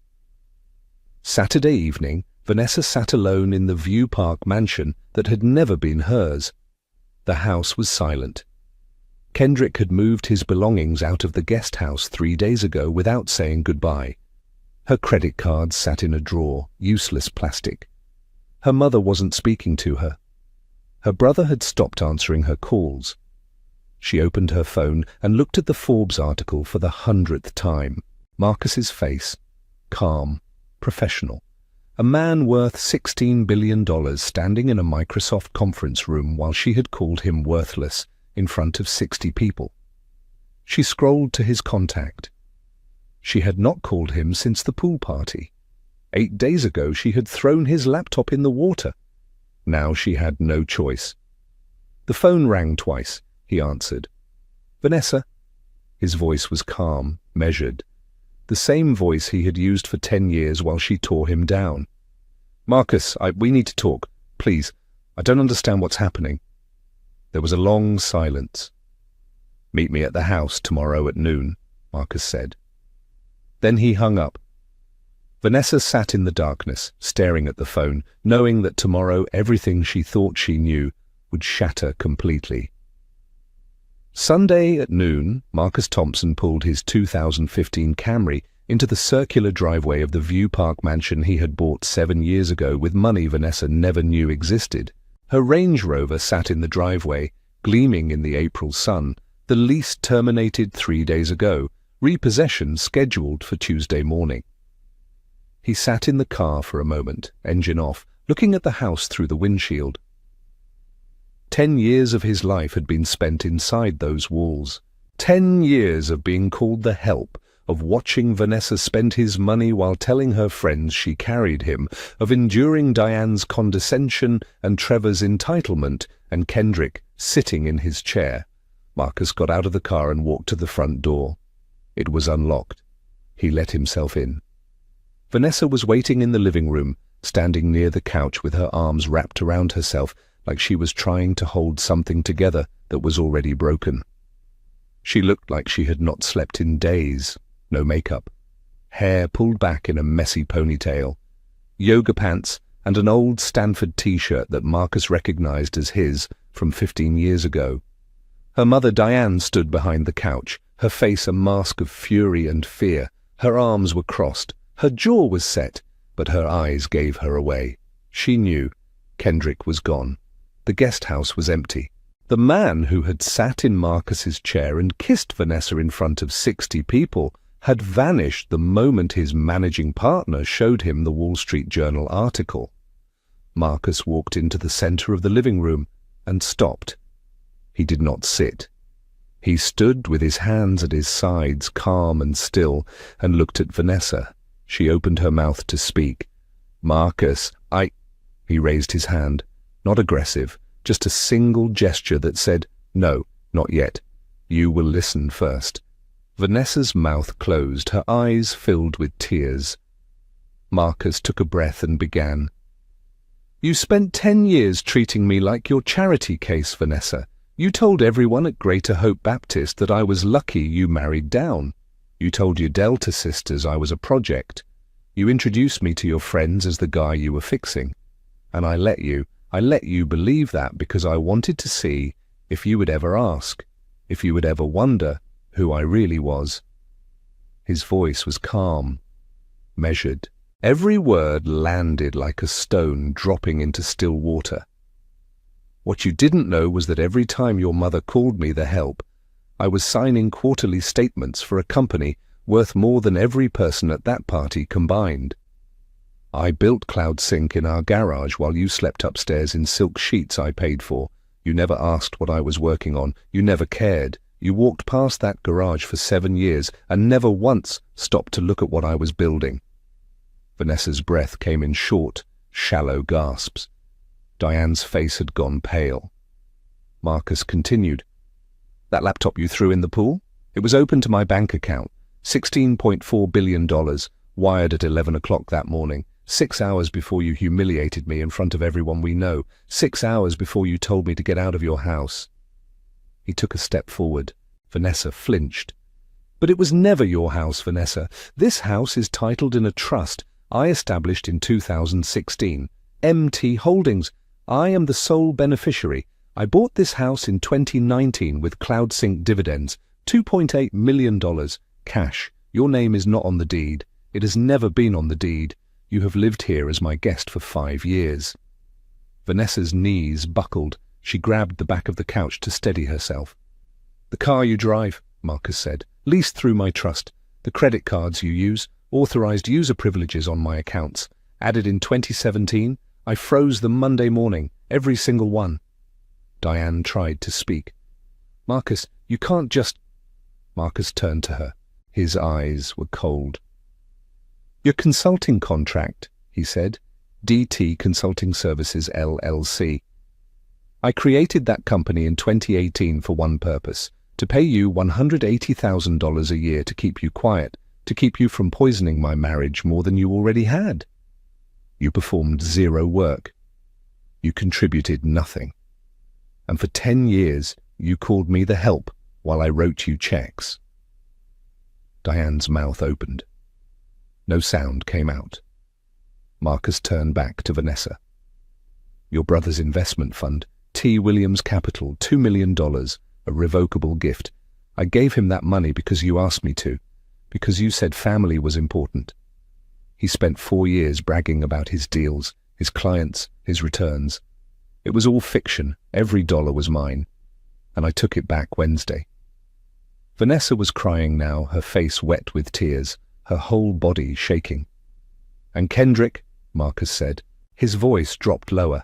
Saturday evening, Vanessa sat alone in the View Park mansion that had never been hers. The house was silent. Kendrick had moved his belongings out of the guest house 3 days ago without saying goodbye. Her credit cards sat in a drawer, useless plastic. Her mother wasn't speaking to her. Her brother had stopped answering her calls. She opened her phone and looked at the Forbes article for the 100th time. Marcus's face, calm, professional. A man worth $16 billion standing in a Microsoft conference room while she had called him worthless in front of 60 people. She scrolled to his contact. She had not called him since the pool party. 8 days ago she had thrown his laptop in the water. Now she had no choice. The phone rang twice. He answered. "Vanessa?" His voice was calm, measured. The same voice he had used for 10 years while she tore him down. "Marcus, we need to talk. Please. I don't understand what's happening." There was a long silence. "Meet me at the house tomorrow at noon," Marcus said. Then he hung up. Vanessa sat in the darkness, staring at the phone, knowing that tomorrow everything she thought she knew would shatter completely. Sunday at noon, Marcus Thompson pulled his 2015 Camry into the circular driveway of the View Park mansion he had bought 7 years ago with money Vanessa never knew existed. Her Range Rover sat in the driveway, gleaming in the April sun. The lease terminated 3 days ago, repossession scheduled for Tuesday morning. He sat in the car for a moment, engine off, looking at the house through the windshield. 10 years of his life had been spent inside those walls. 10 years of being called the help, of watching Vanessa spend his money while telling her friends she carried him, of enduring Diane's condescension and Trevor's entitlement, and Kendrick sitting in his chair. Marcus got out of the car and walked to the front door. It was unlocked. He let himself in. Vanessa was waiting in the living room, standing near the couch with her arms wrapped around herself, like she was trying to hold something together that was already broken. She looked like she had not slept in days. No makeup. Hair pulled back in a messy ponytail. Yoga pants and an old Stanford t-shirt that Marcus recognized as his from 15 years ago. Her mother Diane stood behind the couch, her face a mask of fury and fear. Her arms were crossed. Her jaw was set, but her eyes gave her away. She knew. Kendrick was gone. The guest house was empty. The man who had sat in Marcus's chair and kissed Vanessa in front of 60 people had vanished the moment his managing partner showed him the Wall Street Journal article. Marcus walked into the center of the living room and stopped. He did not sit. He stood with his hands at his sides, calm and still, and looked at Vanessa. She opened her mouth to speak. "Marcus, He raised his hand. Not aggressive, just a single gesture that said, "No, not yet. You will listen first." Vanessa's mouth closed, her eyes filled with tears. Marcus took a breath and began. "You spent 10 years treating me like your charity case, Vanessa. You told everyone at Greater Hope Baptist that I was lucky you married down. You told your Delta sisters I was a project. You introduced me to your friends as the guy you were fixing. And I let you believe that because I wanted to see if you would ever ask, if you would ever wonder who I really was." His voice was calm, measured. Every word landed like a stone dropping into still water. "What you didn't know was that every time your mother called me the help, I was signing quarterly statements for a company worth more than every person at that party combined. I built Cloud Sync in our garage while you slept upstairs in silk sheets I paid for. You never asked what I was working on. You never cared. You walked past that garage for 7 years and never once stopped to look at what I was building." Vanessa's breath came in short, shallow gasps. Diane's face had gone pale. Marcus continued. "That laptop you threw in the pool? It was open to my bank account. $16.4 billion, wired at 11 o'clock that morning. 6 hours before you humiliated me in front of everyone we know. 6 hours before you told me to get out of your house." He took a step forward. Vanessa flinched. "But it was never your house, Vanessa. This house is titled in a trust I established in 2016. MT Holdings. I am the sole beneficiary. I bought this house in 2019 with Cloud Sync dividends. $2.8 million. Cash. Your name is not on the deed. It has never been on the deed. You have lived here as my guest for 5 years. Vanessa's knees buckled. She grabbed the back of the couch to steady herself. "The car you drive," Marcus said, "leased through my trust. The credit cards you use, authorized user privileges on my accounts. Added in 2017, I froze them Monday morning, every single one." Diane tried to speak. "Marcus, you can't just—" Marcus turned to her. His eyes were cold. "Your consulting contract," he said, "DT Consulting Services LLC. I created that company in 2018 for one purpose, to pay you $180,000 a year to keep you quiet, to keep you from poisoning my marriage more than you already had. You performed zero work. You contributed nothing. And for 10 years, you called me the help while I wrote you checks." Diane's mouth opened. No sound came out. Marcus turned back to Vanessa. "Your brother's investment fund, T. Williams Capital, $2 million, a revocable gift. I gave him that money because you asked me to, because you said family was important. He spent 4 years bragging about his deals, his clients, his returns. It was all fiction. Every dollar was mine. And I took it back Wednesday." Vanessa was crying now, her face wet with tears, her whole body shaking. "And Kendrick," Marcus said. His voice dropped lower.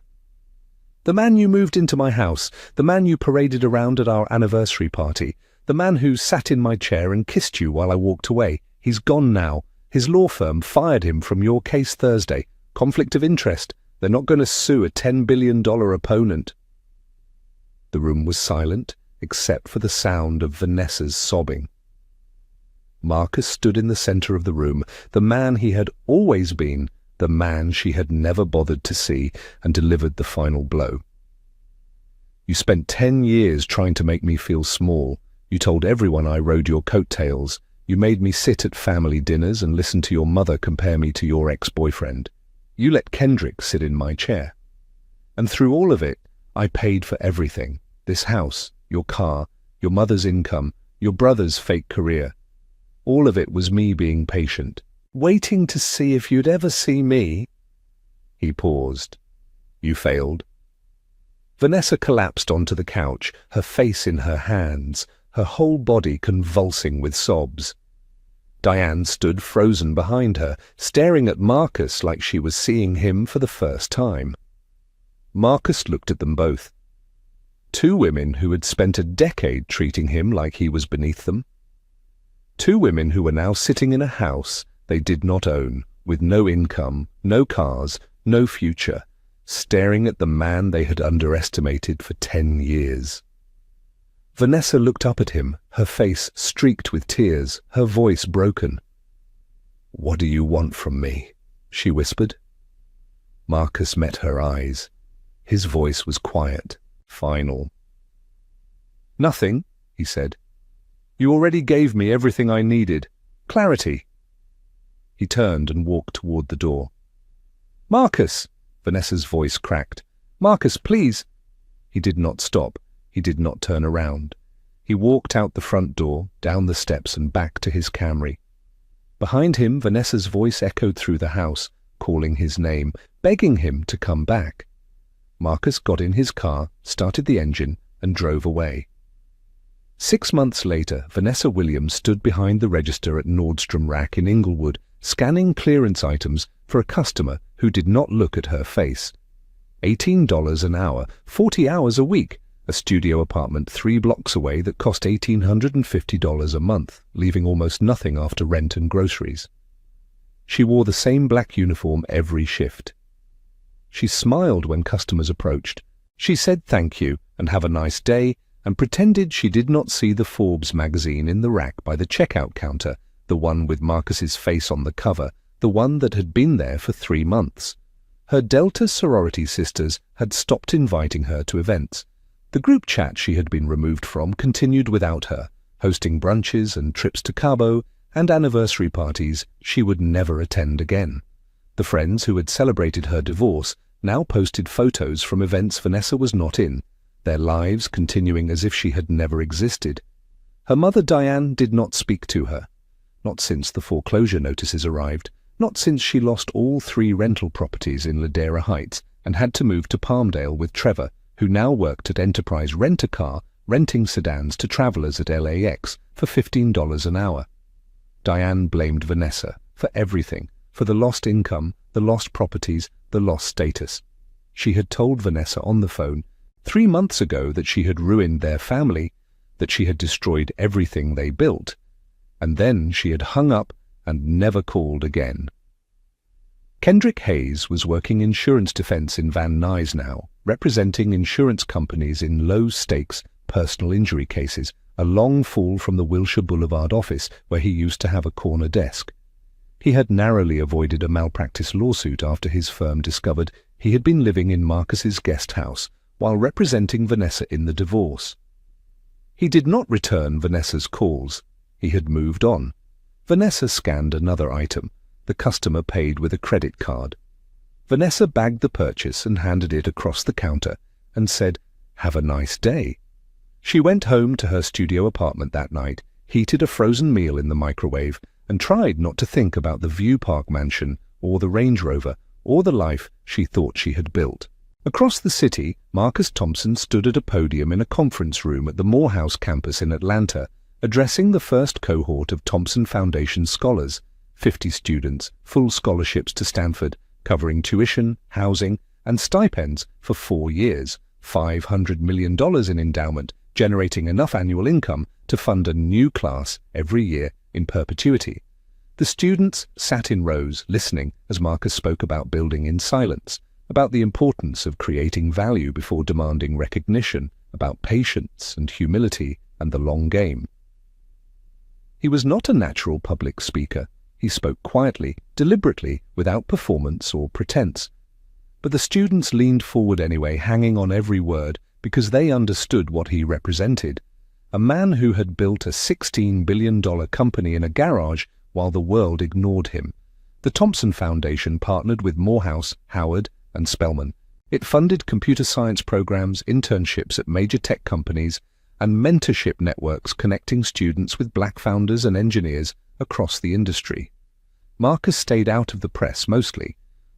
"The man you moved into my house, the man you paraded around at our anniversary party, the man who sat in my chair and kissed you while I walked away, he's gone now. His law firm fired him from your case Thursday. Conflict of interest. They're not going to sue a $10 billion opponent." The room was silent, except for the sound of Vanessa's sobbing. Marcus stood in the center of the room, the man he had always been, the man she had never bothered to see, and delivered the final blow. "You spent 10 years trying to make me feel small. You told everyone I rode your coattails. You made me sit at family dinners and listen to your mother compare me to your ex-boyfriend. You let Kendrick sit in my chair. And through all of it, I paid for everything. This house, your car, your mother's income, your brother's fake career. All of it was me being patient, waiting to see if you'd ever see me." He paused. "You failed." Vanessa collapsed onto the couch, her face in her hands, her whole body convulsing with sobs. Diane stood frozen behind her, staring at Marcus like she was seeing him for the first time. Marcus looked at them both. Two women who had spent a decade treating him like he was beneath them. Two women who were now sitting in a house they did not own, with no income, no cars, no future, staring at the man they had underestimated for 10 years. Vanessa looked up at him, her face streaked with tears, her voice broken. "What do you want from me?" she whispered. Marcus met her eyes. His voice was quiet, final. "Nothing," he said. "You already gave me everything I needed. Clarity." He turned and walked toward the door. "Marcus!" Vanessa's voice cracked. "Marcus, please!" He did not stop. He did not turn around. He walked out the front door, down the steps and back to his Camry. Behind him, Vanessa's voice echoed through the house, calling his name, begging him to come back. Marcus got in his car, started the engine, and drove away. 6 months later, Vanessa Williams stood behind the register at Nordstrom Rack in Inglewood, scanning clearance items for a customer who did not look at her face. $18 an hour, 40 hours a week. A studio apartment 3 blocks away that cost $1,850 a month, leaving almost nothing after rent and groceries. She wore the same black uniform every shift. She smiled when customers approached. She said thank you and have a nice day, and pretended she did not see the Forbes magazine in the rack by the checkout counter, the one with Marcus's face on the cover, the one that had been there for 3 months. Her Delta sorority sisters had stopped inviting her to events. The group chat she had been removed from continued without her, hosting brunches and trips to Cabo and anniversary parties she would never attend again. The friends who had celebrated her divorce now posted photos from events Vanessa was not in, their lives continuing as if she had never existed. Her mother Diane did not speak to her, not since the foreclosure notices arrived, not since she lost all 3 rental properties in Ladera Heights, and had to move to Palmdale with Trevor, who now worked at Enterprise Rent-A-Car, renting sedans to travelers at LAX for $15 an hour. Diane blamed Vanessa for everything, for the lost income, the lost properties, the lost status. She had told Vanessa on the phone 3 months ago that she had ruined their family, that she had destroyed everything they built, and then she had hung up and never called again. Kendrick Hayes was working insurance defense in Van Nuys now, representing insurance companies in low-stakes personal injury cases, a long fall from the Wilshire Boulevard office where he used to have a corner desk. He had narrowly avoided a malpractice lawsuit after his firm discovered he had been living in Marcus's guest house while representing Vanessa in the divorce. He did not return Vanessa's calls. He had moved on. Vanessa scanned another item. The customer paid with a credit card. Vanessa bagged the purchase and handed it across the counter and said, "Have a nice day." She went home to her studio apartment that night, heated a frozen meal in the microwave, and tried not to think about the View Park mansion or the Range Rover or the life she thought she had built. Across the city, Marcus Thompson stood at a podium in a conference room at the Morehouse campus in Atlanta, addressing the first cohort of Thompson Foundation scholars, 50 students, full scholarships to Stanford, covering tuition, housing, and stipends for 4 years, $500 million in endowment, generating enough annual income to fund a new class every year in perpetuity. The students sat in rows, listening as Marcus spoke about building in silence, about the importance of creating value before demanding recognition, about patience and humility and the long game. He was not a natural public speaker. He spoke quietly, deliberately, without performance or pretense. But the students leaned forward anyway, hanging on every word, because they understood what he represented. A man who had built a $16 billion company in a garage while the world ignored him. The Thompson Foundation partnered with Morehouse, Howard, and Spelman. It funded computer science programs, internships at major tech companies, and mentorship networks connecting students with black founders and engineers across the industry. Marcus stayed out of the press mostly.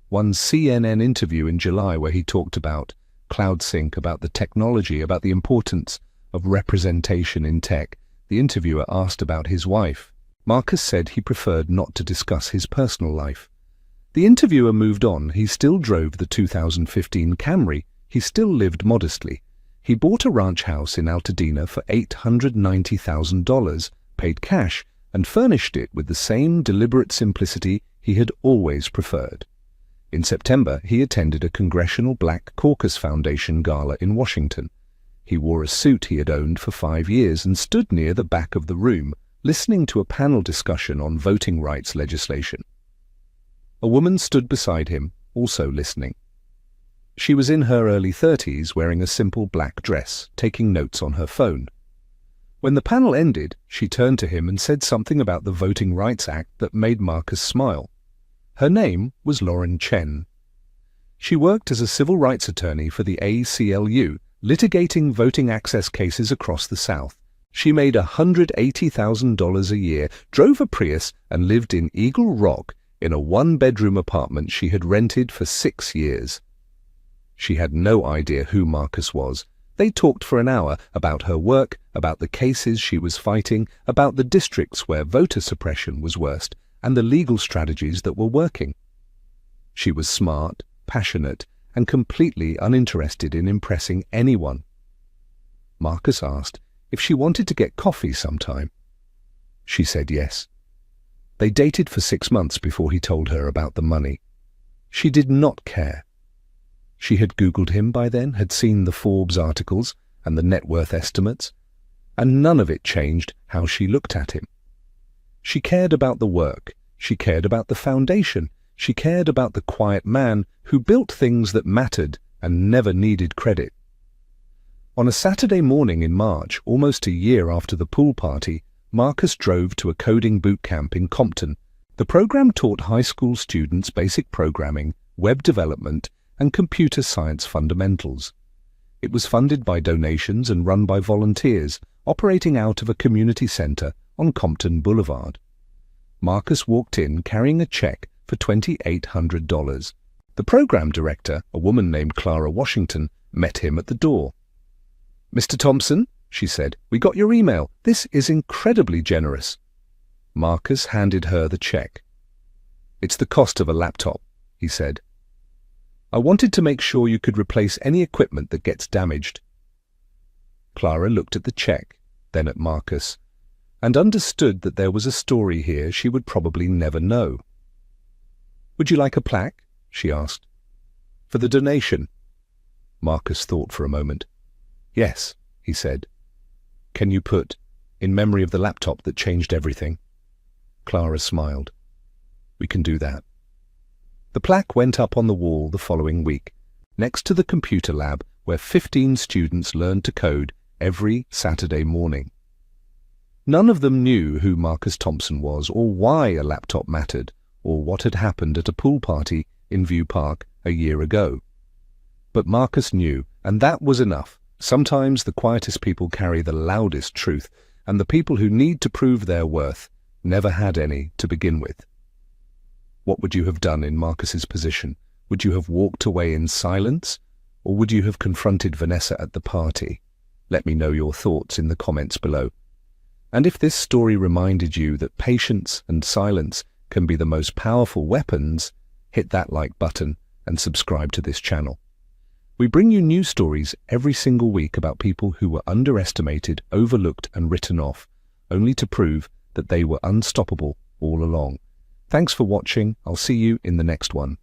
One CNN interview in July where he talked about CloudSync, about the technology, about the importance of representation in tech. The interviewer asked about his wife. Marcus said he preferred not to discuss his personal life. The interviewer moved on. He still drove the 2015 Camry. He still lived modestly. He bought a ranch house in Altadena for $890,000, paid cash, and furnished it with the same deliberate simplicity he had always preferred. In September, he attended a Congressional Black Caucus Foundation gala in Washington. He wore a suit he had owned for 5 years and stood near the back of the room, listening to a panel discussion on voting rights legislation. A woman stood beside him, also listening. She was in her early 30s, wearing a simple black dress, taking notes on her phone. When the panel ended, she turned to him and said something about the Voting Rights Act that made Marcus smile. Her name was Lauren Chen. She worked as a civil rights attorney for the ACLU, litigating voting access cases across the South. She made $180,000 a year, drove a Prius, and lived in Eagle Rock in a one-bedroom apartment she had rented for 6 years. She had no idea who Marcus was. They talked for an hour about her work, about the cases she was fighting, about the districts where voter suppression was worst, and the legal strategies that were working. She was smart, passionate, and completely uninterested in impressing anyone. Marcus asked if she wanted to get coffee sometime. She said yes. They dated for 6 months before he told her about the money. She did not care. She had Googled him by then, had seen the Forbes articles and the net worth estimates, and none of it changed how she looked at him. She cared about the work. She cared about the foundation. She cared about the quiet man who built things that mattered and never needed credit. On a Saturday morning in March, almost a year after the pool party, Marcus drove to a coding boot camp in Compton. The program taught high school students basic programming, web development, and computer science fundamentals. It was funded by donations and run by volunteers, operating out of a community center on Compton Boulevard. Marcus walked in carrying a check for $2,800. The program director, a woman named Clara Washington, met him at the door. "Mr. Thompson," she said, "we got your email. This is incredibly generous." Marcus handed her the check. "It's the cost of a laptop," he said. "I wanted to make sure you could replace any equipment that gets damaged." Clara looked at the check, then at Marcus, and understood that there was a story here she would probably never know. "Would you like a plaque?" she asked. "For the donation?" Marcus thought for a moment. "Yes," he said. "Can you put, 'In memory of the laptop that changed everything'?" Clara smiled. "We can do that." The plaque went up on the wall the following week, next to the computer lab where 15 students learned to code every Saturday morning. None of them knew who Marcus Thompson was, or why a laptop mattered, or what had happened at a pool party in View Park a year ago. But Marcus knew, and that was enough. Sometimes the quietest people carry the loudest truth, and the people who need to prove their worth never had any to begin with. What would you have done in Marcus's position? Would you have walked away in silence, or would you have confronted Vanessa at the party? Let me know your thoughts in the comments below. And if this story reminded you that patience and silence can be the most powerful weapons, hit that like button and subscribe to this channel. We bring you new stories every single week about people who were underestimated, overlooked and written off, only to prove that they were unstoppable all along. Thanks for watching. I'll see you in the next one.